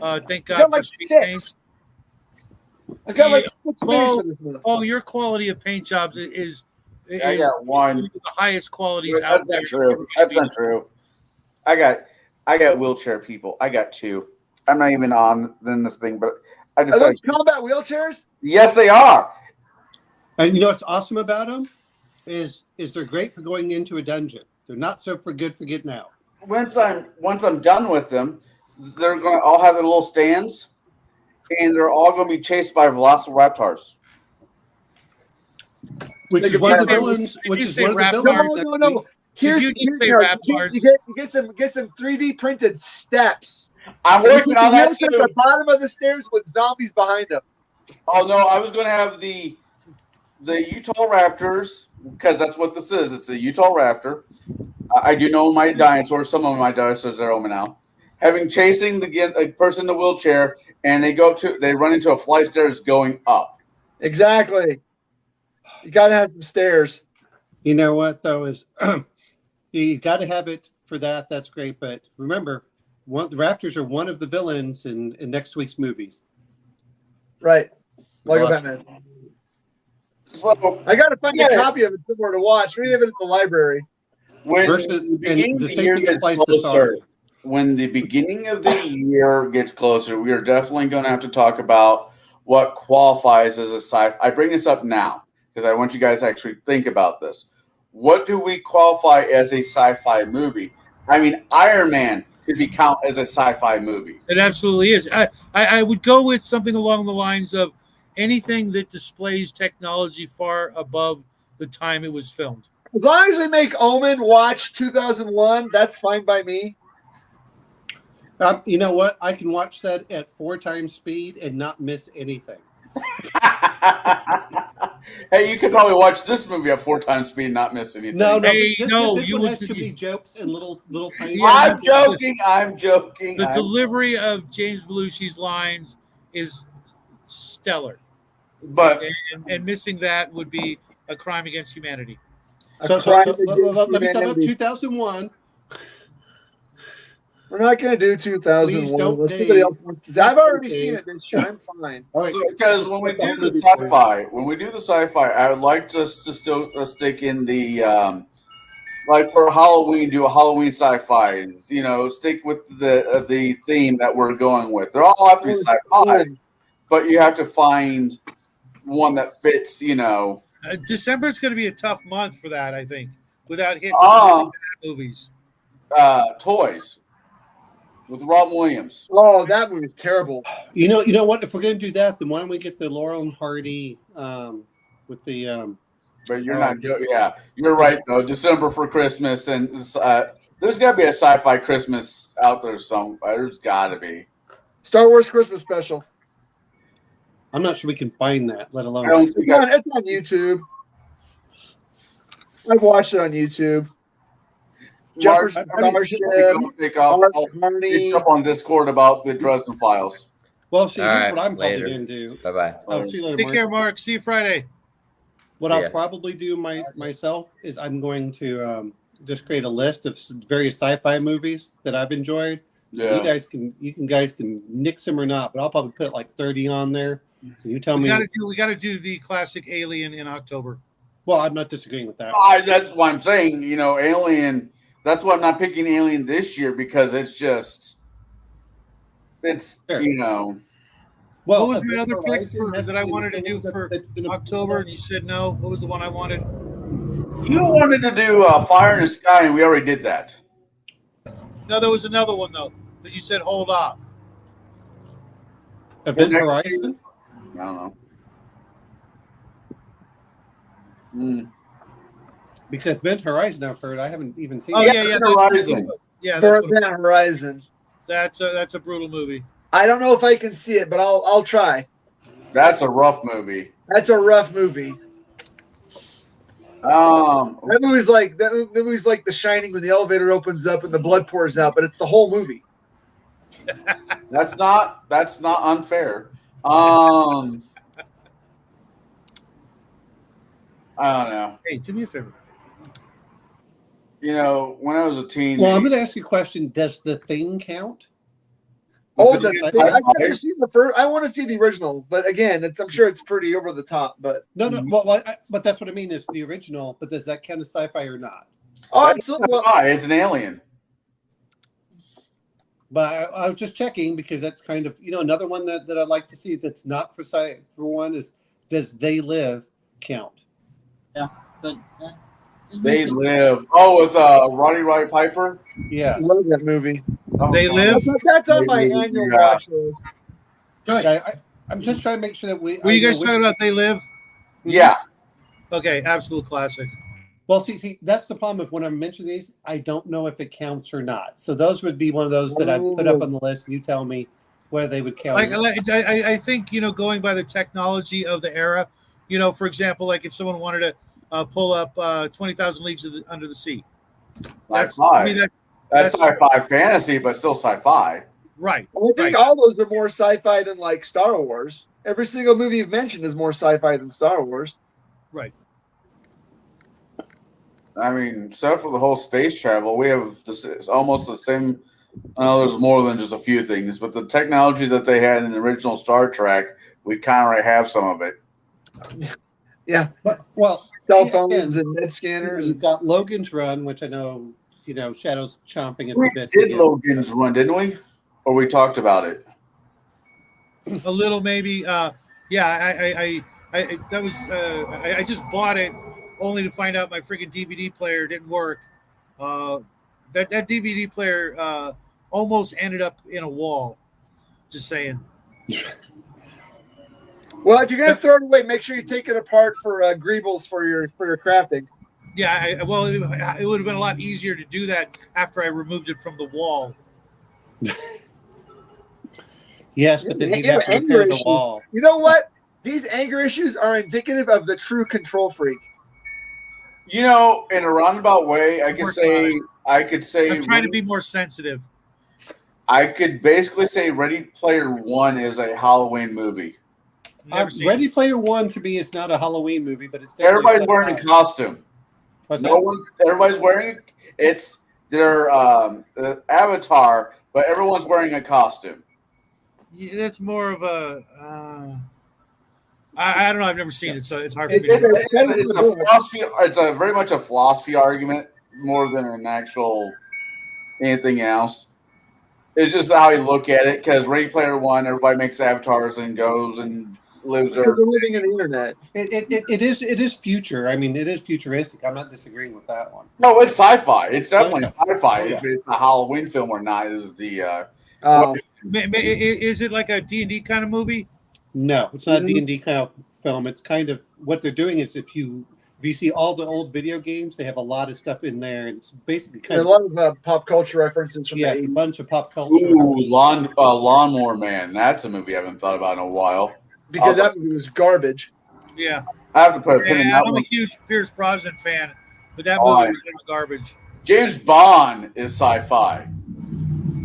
C: Thank God for Speed Paints.
D: I got like 6 minis for this month.
C: Oh, your quality of paint jobs is
A: I got one.
C: the highest qualities
A: That's
C: out there.
A: not true. That's not true. I got wheelchair people. I got 2. I'm not even on this thing, but I
D: Are
A: decided.
D: those combat wheelchairs?
A: Yes, they are.
B: And you know what's awesome about them is they're great for going into a dungeon. They're not so good for getting out.
A: Once I'm done with them, they're going to all have their little stands, and they're all going to be chased by velociraptors.
B: Which is one of the villains. Which is one of the villains.
D: No. Here's
C: you
D: get some 3D printed steps
A: I'm working on that
D: At the
A: too.
D: bottom of the stairs with zombies behind him.
A: Oh no, I was going to have the Utah Raptors because that's what this is. It's a Utah Raptor. I do know my dinosaurs. Some of my dinosaurs are home now. Chasing a person in the wheelchair, and they run into a flight of stairs going up.
D: Exactly. You got to have some stairs.
B: You know what though is you got to have it for that. That's great, but remember, the Raptors are one of the villains in next week's movies.
D: Right. Lego
A: Awesome.
D: Batman.
A: So
D: I got to find a copy of it somewhere to watch. We have it at the library.
A: when
B: Versus-
A: the beginning
B: and the
A: of the
B: same
A: year
B: thing
A: gets
B: applies to
A: closer,
B: Sorry.
A: when the beginning of the year gets closer, we are definitely going to have to talk about what qualifies as a sci-fi. I bring this up now because I want you guys to actually think about this. What do we qualify as a sci-fi movie? I mean, Iron Man could be count as a sci-fi movie.
C: It absolutely is. I would go with something along the lines of anything that displays technology far above the time it was filmed.
D: As long as we make Omen watch 2001, that's fine by me.
B: You know what? I can watch that at 4 times speed and not miss anything.
A: Hey, you could probably watch this movie at 4 times speed and not miss anything.
B: No,
C: Hey,
B: this
C: you
B: one
C: would-
B: has too many jokes and little tiny.
A: I'm joking. I'm joking.
C: The delivery of James Belushi's lines is stellar,
A: But
C: and missing that would be a crime against humanity.
B: So
D: Crime
B: let me sum up
D: humanity.
B: 2001.
D: We're not going to do 2001.
B: Please don't
D: Unless somebody
B: date.
D: else wants to. I've already seen it, bitch. I'm fine.
B: All right.
A: because when we do the sci-fi, I would like us to still stick in the like for Halloween, do a Halloween sci-fis. You know, stick with the theme that we're going with. They're all have to be sci-fi, but you have to find one that fits. You know,
C: December is going to be a tough month for that, I think, without hitting movies.
A: Toys with Robin Williams.
D: Oh, that movie was terrible.
B: You know what? If we're gonna do that, then why don't we get the Laurel and Hardy with the
A: But you're not joking. Yeah, you're right though. December for Christmas, and there's got to be a sci-fi Christmas out there somewhere. There's got to be.
D: Star Wars Christmas special.
B: I'm not sure we can find that, let alone.
A: I don't think
D: It's on YouTube. I've watched it on YouTube. Jefferson Starship,
A: Take off.
D: Mark
A: I'll
D: Carney.
A: pick up on Discord about the Dresden Files.
B: Well, see,
E: All
B: here's
E: right,
B: what I'm probably
E: later.
B: gonna do.
E: Bye bye.
B: Oh, see you later,
C: Take
B: Mark.
C: care, Mark. See you Friday.
B: What
E: See
B: I'll
E: ya.
B: probably do myself is I'm going to just create a list of various sci-fi movies that I've enjoyed.
A: Yeah.
B: You guys can nix them or not, but I'll probably put like 30 on there. So you tell
C: We
B: me.
C: got to do the classic Alien in October.
B: Well, I'm not disagreeing with that.
A: That's why I'm saying, Alien. That's why I'm not picking Alien this year because it's
B: Fair.
A: Well,
C: What was my
B: Event
C: other pick
B: Horizon has
C: that I
B: to be
C: wanted to
B: the
C: do
B: one
C: for
B: that's gonna-
C: October? And you said no. What was the one I wanted?
A: you wanted to do Fire in the Sky, and we already did that.
C: No, there was another one though that you said hold off.
B: Event
A: Well,
B: Horizon.
A: I don't know. Mm.
B: Because Event Horizon, I've heard. I haven't even seen.
C: Oh
B: it.
C: yeah.
A: Horizon.
C: Yeah,
D: For
C: that's,
D: Event Horizon.
C: that's a brutal movie.
D: I don't know if I can see it, but I'll try.
A: That's a rough movie.
D: That's a rough movie. That movie's like The Shining when the elevator opens up and the blood pours out, but it's the whole movie.
A: That's not unfair. I don't know.
C: Hey, do me a favor.
A: When I was a teen.
B: Well, I'm going to ask you a question. Does The Thing count?
D: Oh,
A: This is-
D: I've never seen the first. I want to see the original, but again, I'm sure it's pretty over the top. But
B: No. But that's what I mean is the original. But does that count as sci-fi or not?
D: oh, absolutely. Well,
A: It's an alien.
B: But I was just checking because that's kind of another one that I'd like to see that's not for sci. For one is does They Live count?
F: But just
A: They
F: mention-
A: Live. Oh, with Roddy Piper.
D: I
B: Yes.
D: love that movie.
A: Oh,
C: They Live?
D: That's on my
A: Maybe,
D: annual
A: yeah.
D: watch list.
F: Joy,
B: I'm just trying to make sure that we.
C: Were you guys talking about They Live?
A: Yeah.
C: Okay, absolute classic.
B: Well, see, that's the problem of when I mention these. I don't know if it counts or not. So those would be one of those that I put up on the list. You tell me whether they would count.
C: I think, going by the technology of the era, for example, like if someone wanted to pull up 20,000 Leagues Under the Sea.
A: Sci-fi. That's sci-fi fantasy, but still sci-fi.
C: Right.
D: I think all those are more sci-fi than like Star Wars. Every single movie you've mentioned is more sci-fi than Star Wars.
C: Right.
A: I mean, except for the whole space travel, we have it's almost the same. There's more than just a few things, but the technology that they had in the original Star Trek, we kind of already have some of it.
D: Yeah.
B: But
D: cell phones and med scanners.
B: You've got Logan's Run, which I know, Shadow's chomping at
A: We
B: the bit.
A: did Logan's Run, didn't we? Or we talked about it.
C: A little, maybe. Yeah, that was. I just bought it only to find out my freaking DVD player didn't work. That DVD player almost ended up in a wall. Just saying.
D: Well, if you're gonna throw it away, make sure you take it apart for greebles for your crafting.
C: Yeah, it would have been a lot easier to do that after I removed it from the wall.
B: Yes, but then he'd have to repair the wall.
D: You know what? These anger issues are indicative of the true control freak.
A: In a roundabout way, I could say
C: I'm trying to be more sensitive.
A: I could basically say Ready Player One is a Halloween movie.
B: Ready Player One to me is not a Halloween movie, but it's
A: everybody's wearing a costume. Everybody's wearing it's their avatar, but everyone's wearing a costume.
C: Yeah, that's more of a. I don't know. I've never seen it, so it's hard for me. It's
A: a very much a philosophy argument more than an actual anything else. It's just how you look at it. Because Ready Player One, everybody makes avatars and goes and lives there.
D: We're living in the internet.
B: It is future. I mean, it is futuristic. I'm not disagreeing with that one.
A: No, it's sci-fi. It's definitely sci-fi. If it's a Halloween film or not is the.
C: Is it like a D&D kind of movie?
B: No, it's not a D&D kind of film. It's kind of what they're doing is if you see all the old video games, they have a lot of stuff in there. And it's basically kind of
D: a lot of pop culture references from
B: it's a bunch of pop culture.
A: Lawnmower Man. That's a movie I haven't thought about in a while.
D: Because that movie was garbage.
C: Yeah.
A: I have to put a pin in that one.
C: I'm a huge Pierce Brosnan fan, but that movie was garbage.
A: James Bond is sci-fi.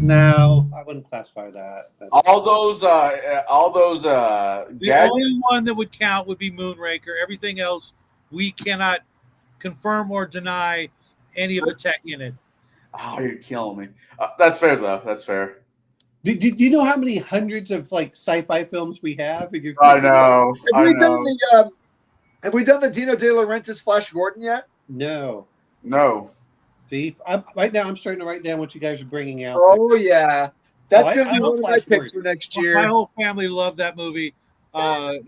B: No, I wouldn't classify that.
A: All those
C: the
A: gadgets.
C: only one that would count would be Moonraker. Everything else, we cannot confirm or deny any of the tech in it.
A: Oh, you're killing me. That's fair, though. That's fair.
B: Do you know how many hundreds of sci-fi films we have?
A: I know.
D: Have we done the Dino De Laurentiis Flash Gordon yet?
B: No.
D: See,
B: right now I'm starting to write down what you guys are bringing out.
D: Oh yeah, that's gonna be one of my picks for next year.
C: My whole family loved that movie. As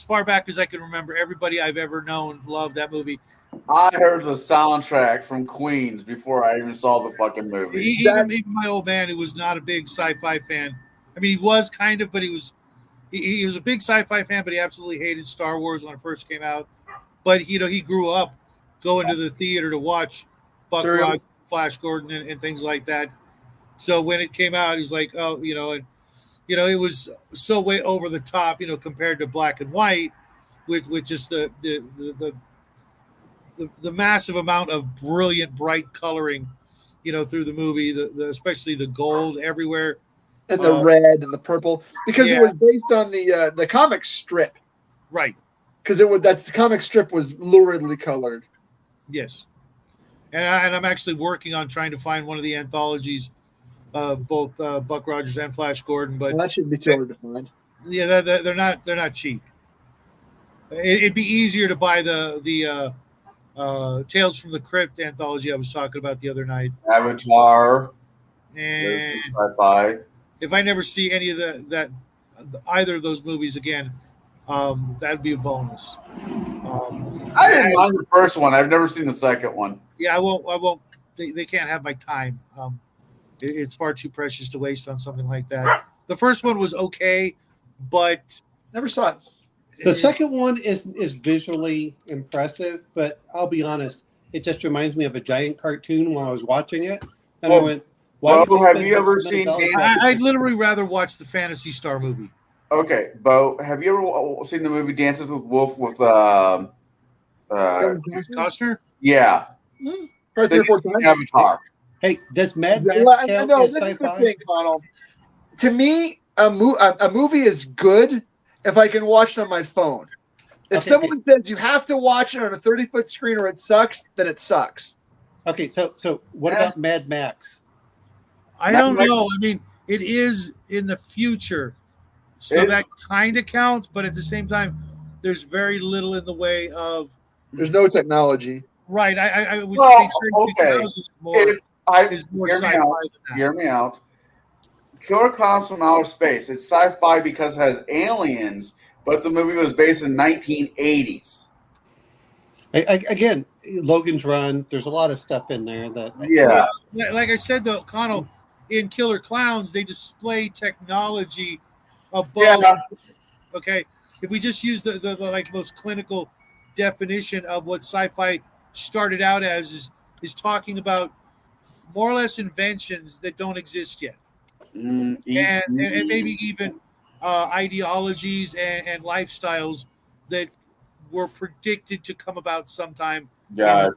C: far back as I can remember, everybody I've ever known loved that movie.
A: I heard the soundtrack from Queens before I even saw the fucking movie.
C: Even my old man, who was not a big sci-fi fan. I mean, he was kind of, but he was a big sci-fi fan, but he absolutely hated Star Wars when it first came out. But he grew up going to the theater to watch Buck Rogers, Flash Gordon, and things like that. So when it came out, he's like, oh, it was so way over the top, compared to black and white, with just the massive amount of brilliant, bright coloring, through the movie, especially the gold everywhere.
D: And the red and the purple, because it was based on the comic strip.
C: Right.
D: Because the comic strip was luridly colored.
C: Yes. And I'm actually working on trying to find one of the anthologies of both Buck Rogers and Flash Gordon, but
D: that shouldn't be too hard to find.
C: Yeah, they're not cheap. It'd be easier to buy the Tales from the Crypt anthology I was talking about the other night.
A: Avatar.
C: And
A: sci-fi.
C: If I never see any of either of those movies again, that'd be a bonus.
A: I didn't mind the first one. I've never seen the second one.
C: Yeah, I won't. They can't have my time. It's far too precious to waste on something like that. The first one was okay, but
D: never saw it.
B: The second one is visually impressive, but I'll be honest, it just reminds me of a giant cartoon while I was watching it, and I went, "Why
A: Bo,
B: did they
A: have
B: spend
A: you ever
B: hundreds of
A: seen
B: millions
A: Dan-
B: dollars watching
C: I'd
B: this?"
C: literally rather watch the Fantasy Star movie.
A: Okay, Bo, have you ever seen the movie Dances with Wolf with
C: Costner?
A: yeah,
D: Probably 3 or 4 times.
A: Avatar.
B: Hey, does Mad Max
D: Well, I
B: count
D: know
B: as
D: this is the
B: sci-fi?
D: thing, Connell. To me, a movie is good if I can watch it on my phone. If
B: Okay,
D: someone says you have to watch it on a 30-foot screen or it sucks, then it sucks.
B: Okay, so what about Mad Max?
C: I don't know. I mean, it is in the future, so that kind of counts. But at the same time, there's very little in the way of.
D: There's no technology.
C: Right. I would
A: Well,
C: say
A: okay.
C: 2000 is more
A: Hear me
C: sci-fi
A: out.
C: than that.
A: Hear me out. Killer Clowns from Outer Space. It's sci-fi because it has aliens, but the movie was based in 1980s.
B: Again, Logan's Run. There's a lot of stuff in there that.
A: Yeah.
C: Like I said, though, Connell, in Killer Clowns, they display technology above.
A: Yeah.
C: Okay, if we just use the like most clinical definition of what sci-fi started out as is talking about more or less inventions that don't exist yet, and maybe even ideologies and lifestyles that were predicted to come about sometime.
A: Yeah.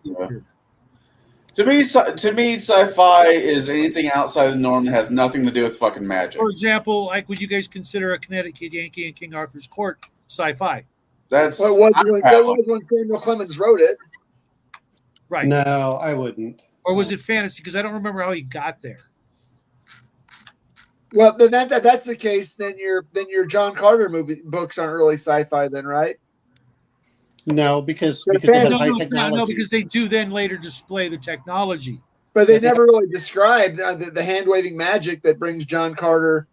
A: To me, sci-fi is anything outside of the norm that has nothing to do with fucking magic.
C: For example, like would you guys consider a Connecticut Yankee in King Arthur's Court sci-fi?
A: That's
D: Well, that was when Samuel Clemens wrote it.
C: Right.
B: No, I wouldn't.
C: Or was it fantasy? Because I don't remember how he got there.
D: Well, then that's the case. Then your John Carter books aren't really sci-fi, then, right?
B: No, because they had high
C: no,
B: technology.
C: no, because they do then later display the technology.
D: But they never really described the hand-waving magic that brings John Carter.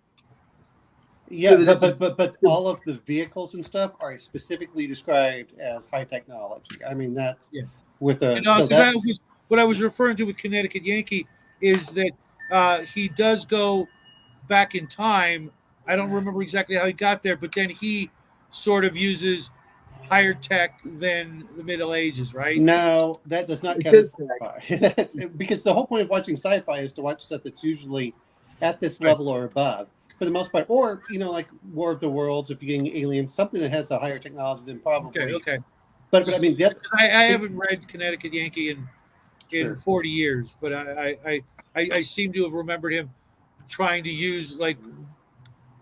B: Yeah, but all of the vehicles and stuff are specifically described as high technology. I mean, that's with a.
C: What I was referring to with Connecticut Yankee is that he does go back in time. I don't remember exactly how he got there, but then he sort of uses higher tech than the Middle Ages, right?
B: No, that does not count as sci-fi. Because the whole point of watching sci-fi is to watch stuff that's usually at this level or above, for the most part. Or, like War of the Worlds, if you're getting aliens, something that has a higher technology than probably.
C: Okay.
B: But I mean,
C: I haven't read Connecticut Yankee in 40 years, but I seem to have remembered him trying to use like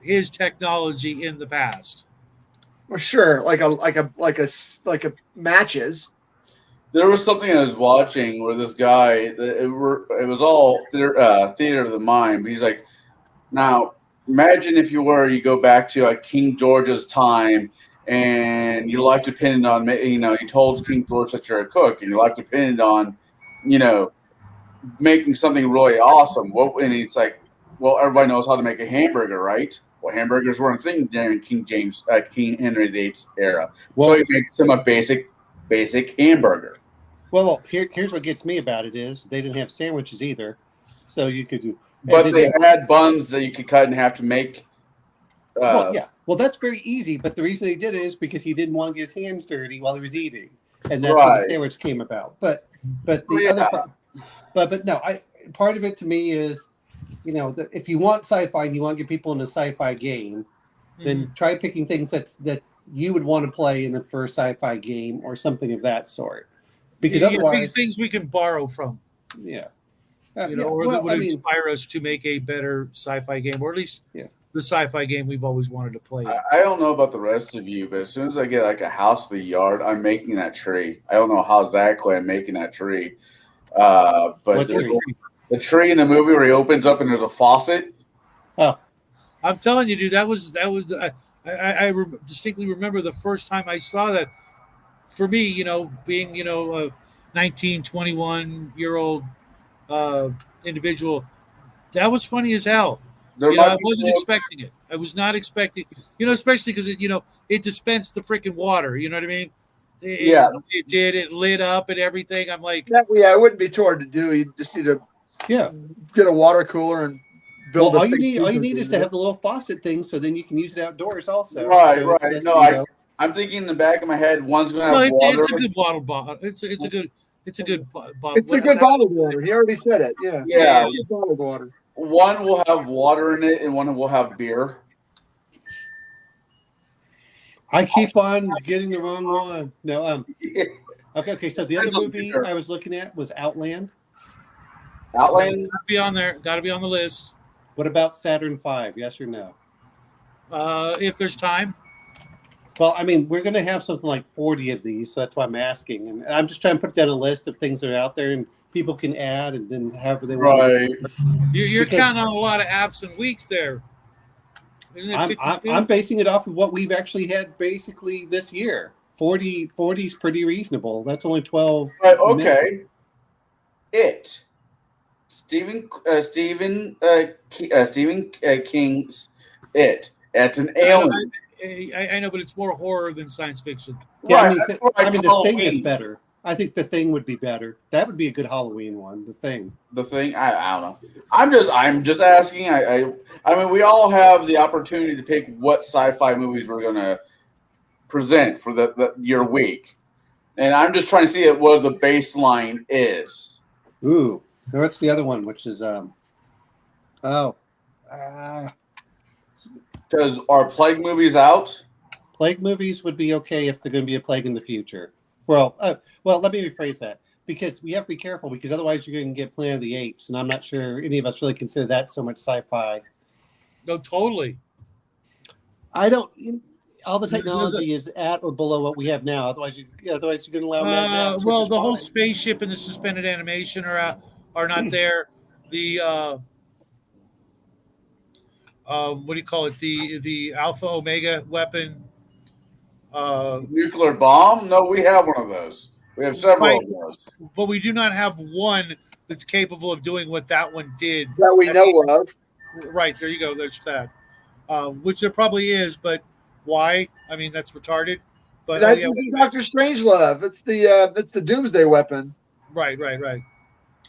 C: his technology in the past.
D: Well, sure, like a matches.
A: There was something I was watching where this guy, it was all theater of the mind, but he's like, now imagine if you go back to King George's time and your life depended on, you told King George that you're a cook and your life depended on, making something really awesome. And it's like, well, everybody knows how to make a hamburger, right? Well, hamburgers weren't a thing during King Henry VIII's era. So he makes him a basic hamburger.
B: Well, here's what gets me about it is they didn't have sandwiches either, so you could do.
A: But they had buns that you could cut in half to make.
B: Well, that's very easy. But the reason he did it is because he didn't want to get his hands dirty while he was eating, and that's how the sandwich came about. But the other part, but no, part of it to me is, if you want sci-fi and you want to get people in a sci-fi game, then try picking things that you would want to play in the first sci-fi game or something of that sort. Because otherwise,
C: things we can borrow from.
B: Yeah.
C: Or that would inspire us to make a better sci-fi game, or at least the sci-fi game we've always wanted to play.
A: I don't know about the rest of you, but as soon as I get like a house with a yard, I'm making that tree. I don't know how exactly I'm making that tree. But the tree in the movie where he opens up and there's a faucet.
B: Oh,
C: I'm telling you, dude, that was. I distinctly remember the first time I saw that. For me, being a 19, 21-year-old individual, that was funny as hell. I wasn't expecting it. I was not expecting, especially because it dispensed the freaking water. You know what I mean? It did. It lit up and everything. I'm like,
D: it wouldn't be too hard to do. You just need to get a water cooler and build.
B: All you need is to have the little faucet thing, so then you can use it outdoors also.
A: Right,
B: so
A: right.
B: Just,
A: no, I'm thinking in the back of my head, one's going to
C: Well,
A: have water.
C: it's a good bottle. It's a good bottle.
D: It's a good bottled water. He already said it. Yeah.
A: Yeah.
D: It's good bottled water.
A: One will have water in it, and one will have beer.
B: I keep on getting the wrong one. No, okay. So the other movie I was looking at was Outland.
A: Outland?
C: Got to be on there. Got to be on the list.
B: What about Saturn V? Yes or no?
C: If there's time.
B: Well, I mean, we're going to have something like 40 of these, so that's why I'm asking. And I'm just trying to put down a list of things that are out there, and people can add and then however they want.
A: Right.
C: You're counting on a lot of absent weeks there. Isn't it
B: I'm basing it off of what we've actually had basically this year. 40 is pretty reasonable. That's only 12.
A: Right, okay. It. Stephen King's It. That's an alien.
C: I know, but it's more horror than science fiction.
B: Yeah,
A: Right,
B: I mean The Thing is better. I think The Thing would be better. That would be a good Halloween one. The Thing.
A: The Thing. I don't know. I'm just asking. I mean, we all have the opportunity to pick what sci-fi movies we're going to present for your week, and I'm just trying to see what the baseline is.
B: Ooh, what's the other one? Which is
A: Because are plague movies out?
B: Plague movies would be okay if they're going to be a plague in the future. Well, let me rephrase that, because we have to be careful, because otherwise you're going to get Planet of the Apes, and I'm not sure any of us really consider that so much sci-fi.
C: No, totally.
B: I don't. All the technology is at or below what we have now. Otherwise, you're going to allow Mad Max.
C: Well, the whole spaceship and the suspended animation are not there. The what do you call it? The Alpha Omega weapon.
A: Nuclear bomb? No, we have one of those. We have several of those.
C: But we do not have one that's capable of doing what that one did.
D: That we know of.
C: Right, there you go. There's that. Which there probably is, but why? I mean, that's retarded. But
D: That's Dr. Strangelove. It's the Doomsday weapon.
C: Right.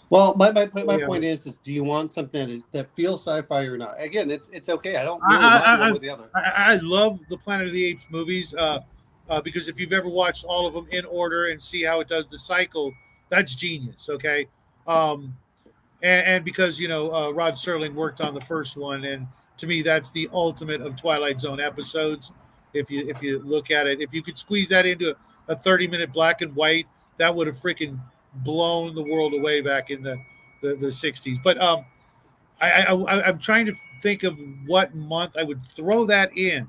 B: Well, my point is do you want something that feels sci-fi or not? Again, it's okay. I don't really mind one or the other.
C: I love the Planet of the Apes movies because if you've ever watched all of them in order and see how it does the cycle, that's genius. Okay, and because Rod Serling worked on the first one, and to me that's the ultimate of Twilight Zone episodes. If you look at it, if you could squeeze that into a 30-minute black and white, that would have freaking blown the world away back in the 60s. But I'm trying to think of what month I would throw that in,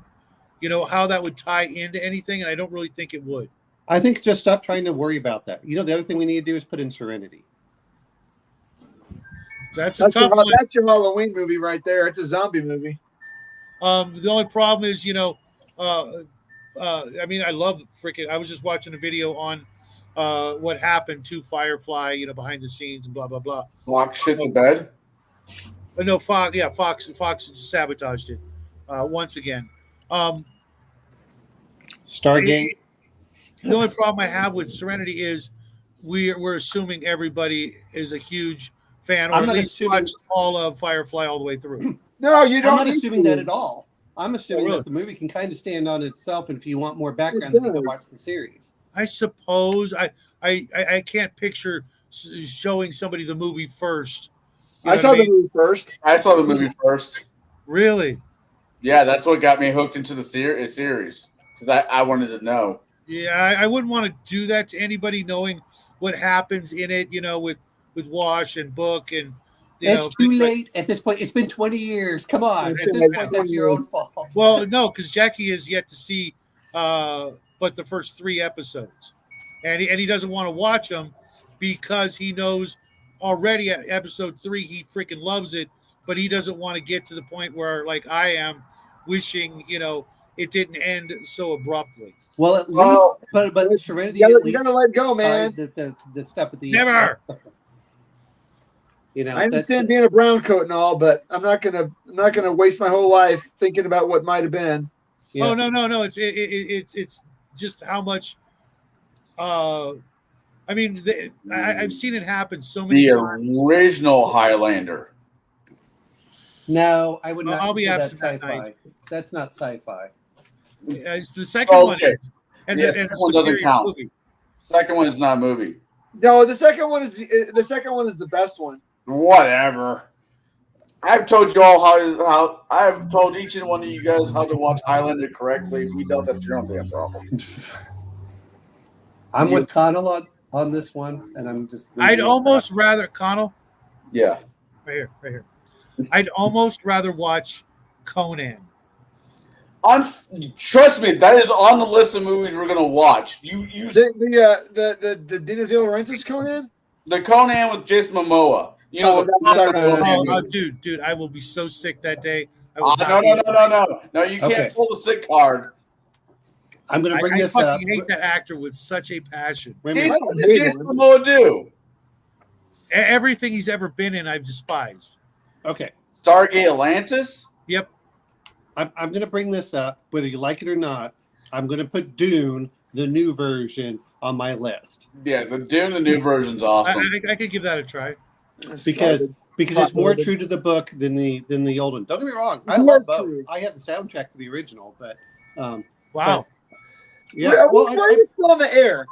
C: how that would tie into anything, and I don't really think it would.
B: I think just stop trying to worry about that. The other thing we need to do is put in Serenity.
C: That's tough one.
D: That's your Halloween movie right there. It's a zombie movie.
C: The only problem is, I mean, I love freaking. I was just watching a video on what happened to Firefly, behind the scenes and blah blah blah.
A: Fox shit the bed.
C: No, Fox. Yeah, Fox sabotaged it once again.
B: Stargate.
C: The only problem I have with Serenity is we're assuming everybody is a huge fan, or
B: I'm
C: at
B: not
C: least
B: assuming
C: watched all of Firefly all the way through.
D: No, you don't.
B: I'm not assuming that at all. I'm assuming that the movie can kind of stand on itself, and if you want more background, then you can watch the series.
C: I suppose I can't picture showing somebody the movie first.
D: I saw the movie first.
A: I saw the movie first.
C: Really?
A: Yeah, that's what got me hooked into the series because I wanted to know.
C: Yeah, I wouldn't want to do that to anybody, knowing what happens in it. With Wash and Book and.
B: It's too late at this point. It's been 20 years. Come on. At this point, that's your own fault.
C: Well, no, because Jackie has yet to see but the first 3 episodes. And he doesn't want to watch them because he knows already at episode 3 he freaking loves it, but he doesn't want to get to the point where, like I am, wishing, it didn't end so abruptly.
B: Well, at least, but Serenity,
D: you gotta let go, man.
B: The stuff at the
C: Never.
B: end.
D: I understand being a brown coat and all, but I'm not gonna waste my whole life thinking about what might have been.
B: Yeah.
C: Oh no! It's just how much. I mean, I've seen it happen so many times.
A: The original Highlander.
B: No, I would not.
C: I'll be
B: consider
C: absent
B: that
C: that
B: sci-fi.
C: night.
B: That's not sci-fi.
C: It's the second
A: Oh,
C: one.
A: okay.
C: And
A: Yes,
C: the
A: that one doesn't
C: superior
A: count.
C: movie.
A: Second one is not a movie.
D: No, the second one is the best one.
A: Whatever. I've told you all how I've told each and one of you guys how to watch Highlander correctly. If you don't, that's your own damn problem.
B: I'm with Connell on this one, and I'm just.
C: I'd almost rather Connell.
A: Yeah.
C: Right here. I'd almost rather watch Conan.
A: Trust me, that is on the list of movies we're gonna watch.
D: The Dino De Laurentiis Conan.
A: The Conan with Jason Momoa. You know,
C: Dude, I will be so sick that day.
A: No. You can't pull the sick card.
B: I'm going to bring this up.
C: I hate that actor with such a passion.
A: What did Jason Momoa do?
C: Everything he's ever been in, I've despised.
B: Okay.
A: Stargate Atlantis?
C: Yep.
B: I'm going to bring this up, whether you like it or not. I'm going to put Dune, the new version, on my list.
A: Yeah, the Dune, the new version's awesome.
C: I could give that a try.
B: Because it's more true to the book than the old one. Don't get me wrong, I love both. I have the soundtrack for the original, but
C: wow.
B: But, yeah,
D: we're still on the air.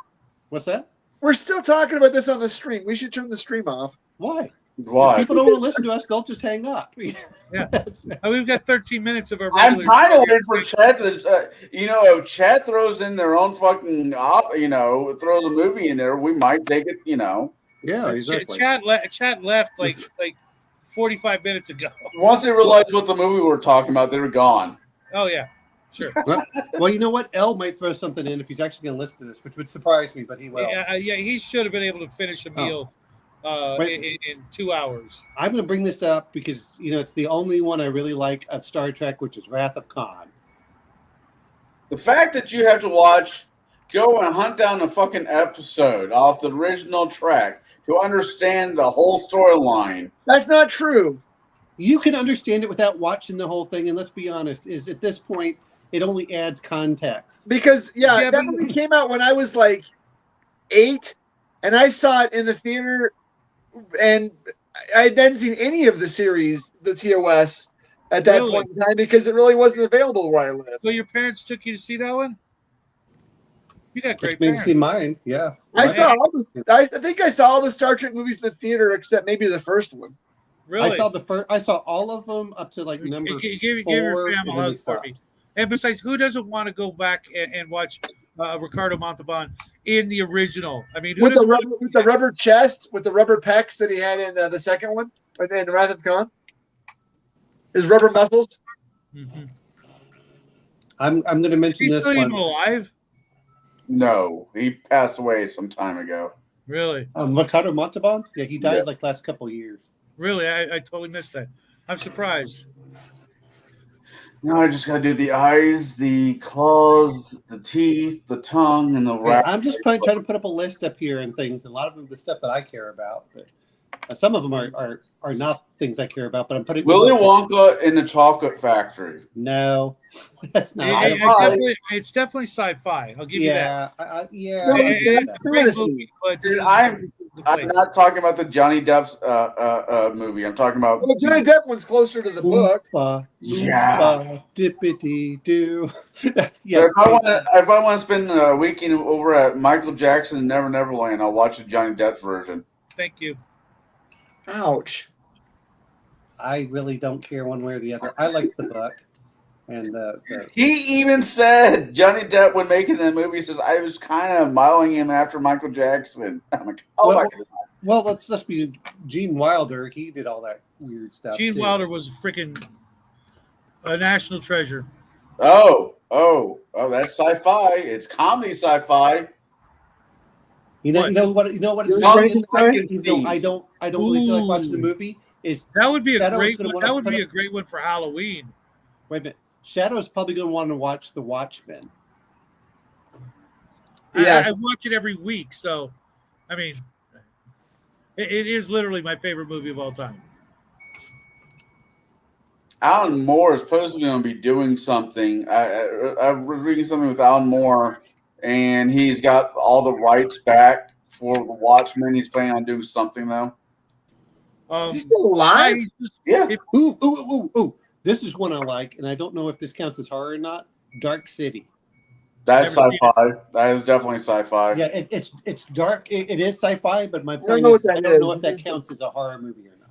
B: What's that?
D: We're still talking about this on the stream. We should turn the stream off.
B: Why?
A: Why?
B: If people don't want to listen to us, they'll just hang up.
C: Yeah, we've got 13 minutes of our.
A: I'm kind of waiting for Chad. If Chad throws in their own fucking, throws a movie in there, we might take it.
B: Yeah, exactly.
C: Chad left like 45 minutes ago.
A: Once they realized what the movie we're talking about, they were gone.
C: Oh yeah, sure.
B: Well, you know what? Elle might throw something in if he's actually going to listen to this, which would surprise me, but he will.
C: Yeah, he should have been able to finish a meal in 2 hours.
B: I'm going to bring this up because it's the only one I really like of Star Trek, which is Wrath of Khan.
A: The fact that you have to go and hunt down a fucking episode off the original track to understand the whole storyline.
D: That's not true.
B: You can understand it without watching the whole thing, and let's be honest, is at this point, it only adds context.
D: Because, that movie came out when I was like 8, and I saw it in the theater, and I hadn't seen any of the series, the TOS, at that point in time, because it really wasn't available where I live.
C: So your parents took you to see that one? You got great
B: Maybe
C: parents.
B: see mine, yeah.
D: I think I saw all the Star Trek movies in the theater except maybe the first one.
C: Really?
B: I saw all of them up to like number 4.
C: Give your family a hug for me. And besides, who doesn't want to go back and watch Ricardo Montalban in the original? I mean,
D: with the rubber chest, with the rubber pecs that he had in the second one, in Wrath of Khan, his rubber muscles.
C: Mm-hmm.
B: I'm going to mention this one.
C: Is he still even alive?
A: No, he passed away some time ago.
C: Really?
B: Ricardo Montalban? Yeah, he died like last couple of years.
C: Really? I totally missed that. I'm surprised.
A: No, I just gotta do the eyes, the claws, the teeth, the tongue, and the wrap.
B: I'm just trying to put up a list up here and things. A lot of them, the stuff that I care about, but some of them are not things I care about. But I'm putting
A: Willy Wonka in the Chocolate Factory.
B: No, that's not.
C: It's definitely sci-fi. I'll give you that.
B: It's
C: a great movie, but
A: I'm not talking about the Johnny Depp's movie. I'm talking about
D: the Johnny Depp one's closer to the book.
B: Dippity doo.
A: Yes. So if I want to spend a weekend over at Michael Jackson and Never Neverland, I'll watch the Johnny Depp version.
C: Thank you.
D: Ouch.
B: I really don't care one way or the other. I like the book. And
A: he even said, Johnny Depp, when making that movie, he says, I was kind of modeling him after Michael Jackson. I'm like, oh my God.
B: Well, let's just be Gene Wilder. He did all that weird stuff.
C: Gene Wilder was freaking a national treasure.
A: Oh, that's sci-fi. It's comedy sci-fi.
B: You know what it's I don't really feel like watching the movie.
C: That would be a great one. That would be a great one for Halloween.
B: Wait a minute. Shadow's probably going to want to watch The Watchmen.
C: Yeah, I watch it every week. So, I mean, it is literally my favorite movie of all time.
A: Alan Moore is supposedly going to be doing something. I was reading something with Alan Moore, and he's got all the rights back for The Watchmen. He's planning on doing something, though.
D: Is he still alive?
A: Yeah.
B: Ooh. This is one I like, and I don't know if this counts as horror or not. Dark City.
A: That's
C: Never seen
A: sci-fi. That is definitely sci-fi.
B: Yeah, it's dark. It is sci-fi, but my point
D: know
B: is,
D: what
B: I
D: that
B: don't know
D: is.
B: if that counts as a horror movie or not.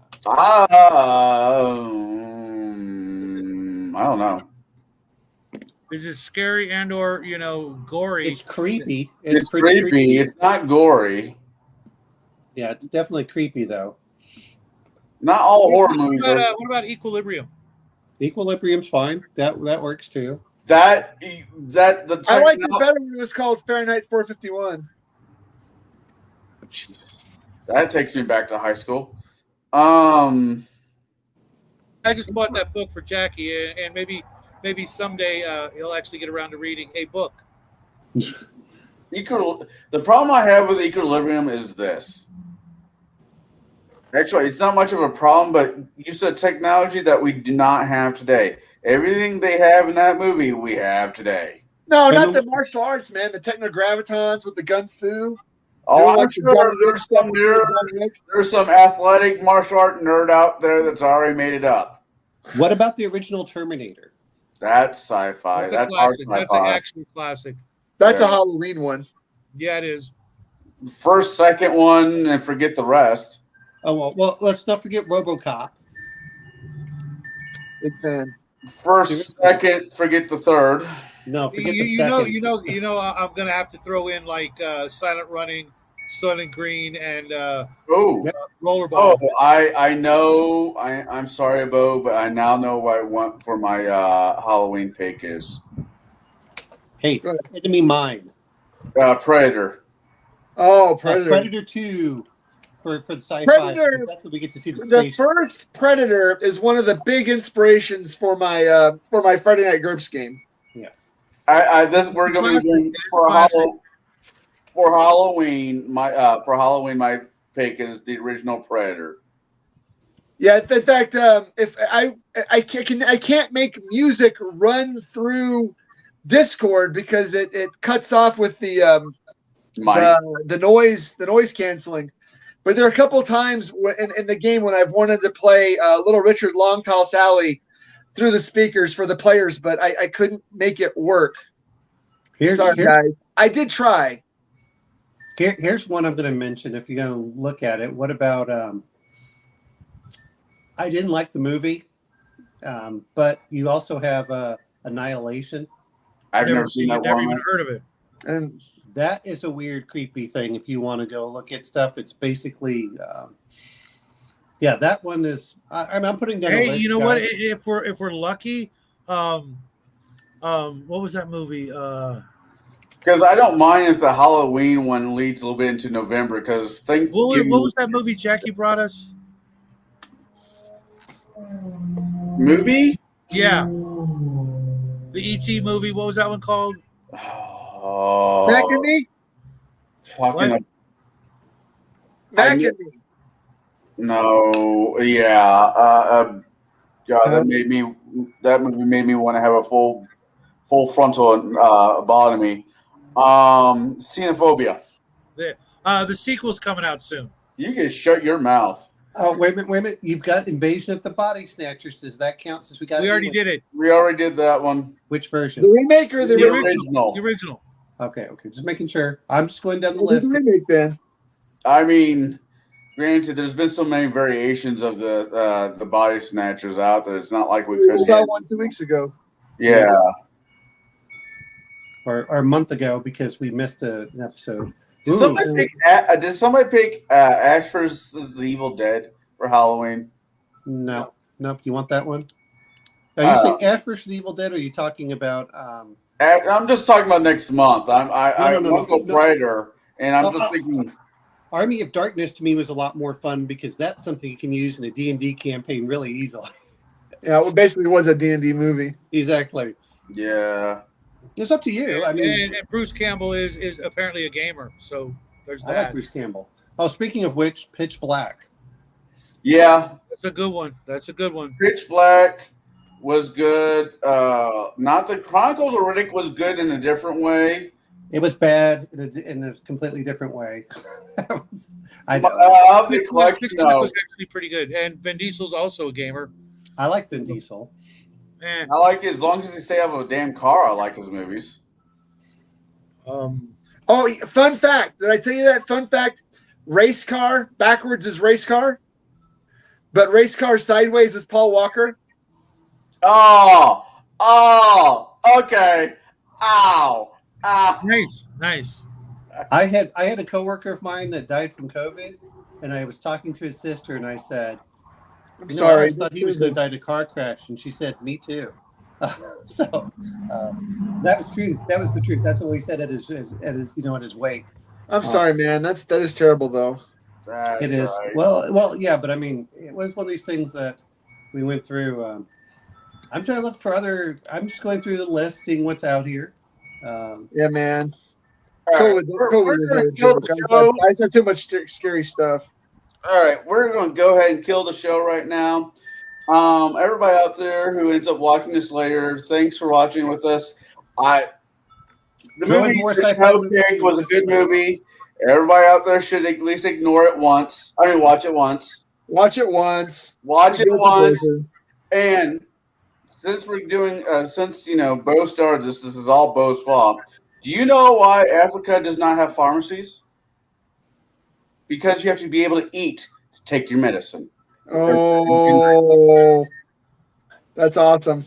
A: I don't know.
C: Is it scary and or gory?
B: It's creepy.
A: It's
B: pretty
A: creepy. It's not gory.
B: Yeah, it's definitely creepy though.
A: Not all horror movies are.
C: What about Equilibrium?
B: Equilibrium's fine. That works too.
A: The
D: I liked it better when it was called Fahrenheit 451.
A: Jesus. That takes me back to high school.
C: I just bought that book for Jackie, and maybe someday he'll actually get around to reading a book.
A: The problem I have with Equilibrium is this. Actually, it's not much of a problem, but you said technology that we do not have today. Everything they have in that movie, we have today.
D: No, not the martial arts, man. The technogravitons with the gun fu.
A: Oh, I'm sure there's some athletic martial art nerd out there that's already made it up.
B: What about the original Terminator?
A: That's sci-fi. That's hard sci-fi.
C: That's an action classic.
D: That's a Halloween one.
C: Yeah, it is.
A: First, second one, and forget the rest.
B: Oh well, let's not forget RoboCop.
D: Big fan.
A: First, second, forget the third.
B: No, forget the second.
C: You know, I'm gonna have to throw in like Silent Running, Sun and Green, and Rollerball.
A: Oh, I know. I'm sorry, Bo, but I now know what I want for my Halloween pick is.
B: Hey, enemy mine.
A: Predator.
D: Oh, Predator.
B: Predator 2 for the sci-fi.
D: Predator.
B: That's what we get to see the
D: The first Predator is one of the big inspirations for my Friday Night GURPS game.
B: Yeah.
A: We're gonna be doing for Halloween. My pick is the original Predator.
D: Yeah, in fact, if I can't make music run through Discord because it cuts off with the noise canceling. But there are a couple times in the game when I've wanted to play Little Richard Long Tall Sally through the speakers for the players, but I couldn't make it work. Sorry, guys. I did try.
B: Here's one I'm going to mention if you're going to look at it. What about I didn't like the movie, but you also have Annihilation.
A: I've never seen that
C: never
A: one.
C: even heard of it.
D: And
B: that is a weird, creepy thing. If you want to go look at stuff, it's basically, that one is. I'm putting down.
C: Hey,
B: a list,
C: you know
B: guys.
C: what? If we're lucky, what was that movie?
A: Because I don't mind if the Halloween one leads a little bit into November. Because Thanksgiving.
C: What was that movie Jackie brought us?
A: Movie?
C: Yeah, the E.T. movie. What was that one called?
A: Oh,
D: Mac and Me?
A: fucking.
D: Mac and Me.
A: No, yeah. God, that movie made me want to have a full frontal lobotomy. Xenophobia.
C: The sequel's coming out soon.
A: You can shut your mouth.
B: Oh, wait a minute. You've got Invasion of the Body Snatchers. Does that count since we
C: already did it.
A: We already did that one.
B: Which version?
D: The remake or the
A: original?
C: The original.
B: Okay. Just making sure. I'm just going down the
D: What was
B: list.
D: the remake then?
A: I mean, granted, there's been so many variations of the body snatchers out there. It's not like we
D: We
A: couldn't.
D: got one 2 weeks ago.
A: Yeah.
B: Or a month ago because we missed an episode.
A: Did somebody pick Ash vs. the Evil Dead for Halloween?
B: No. Nope. You want that one? Are you saying Ash vs. the Evil Dead? Or are you talking about?
A: I'm just talking about next month. I'm Uncle Predator, and I'm just thinking.
B: Army of Darkness to me was a lot more fun because that's something you can use in a D&D campaign really easily.
D: Yeah, it basically was a D&D movie.
B: Exactly.
A: Yeah.
B: It's up to you. I mean,
C: and Bruce Campbell is apparently a gamer, so there's that.
B: I like Bruce Campbell. Oh, speaking of which, Pitch Black.
A: Yeah.
C: That's a good one.
A: Pitch Black was good. Not the Chronicles of Riddick was good in a different way.
B: It was bad in a completely different way. I know.
A: Of the collection, no.
C: Was actually pretty good, and Vin Diesel's also a gamer.
B: I like Vin Diesel.
C: Eh.
A: I like it as long as he stay out of a damn car. I like his movies.
D: Oh, fun fact. Did I tell you that? Fun fact. Race car backwards is race car, but race car sideways is Paul Walker.
A: Oh, okay. Ow.
C: Nice.
B: I had a coworker of mine that died from COVID, and I was talking to his sister, and I said,
D: I'm
B: I
D: sorry.
B: always thought he was going to die in a car crash, and she said, "Me too." So that was true. That was the truth. That's what he said at his at his wake.
D: I'm sorry, man. That is terrible, though.
A: That's
B: It is
A: right.
B: well, yeah, but I mean, it was one of these things that we went through. I'm trying to look for other. I'm just going through the list, seeing what's out here.
D: Yeah, man.
A: All right,
D: COVID
A: we're
D: is
A: going
D: no
A: to kill
D: joke.
A: the show.
D: I saw too much scary stuff.
A: All right, we're going to go ahead and kill the show right now. Everybody out there who ends up watching this later, thanks for watching with us. The
B: Join
A: movie
B: more
A: The
B: sci-fi
A: Snow
B: movies
A: Pig was a
B: just
A: good
B: like-
A: movie. Everybody out there should at least ignore it once. I mean, watch it once.
D: Watch it once.
A: Watch it once.
D: Pleasure.
A: And since we're doing, since Bo started this is all Bo's fault. Do you know why Africa does not have pharmacies? Because you have to be able to eat to take your medicine.
D: Oh, that's awesome.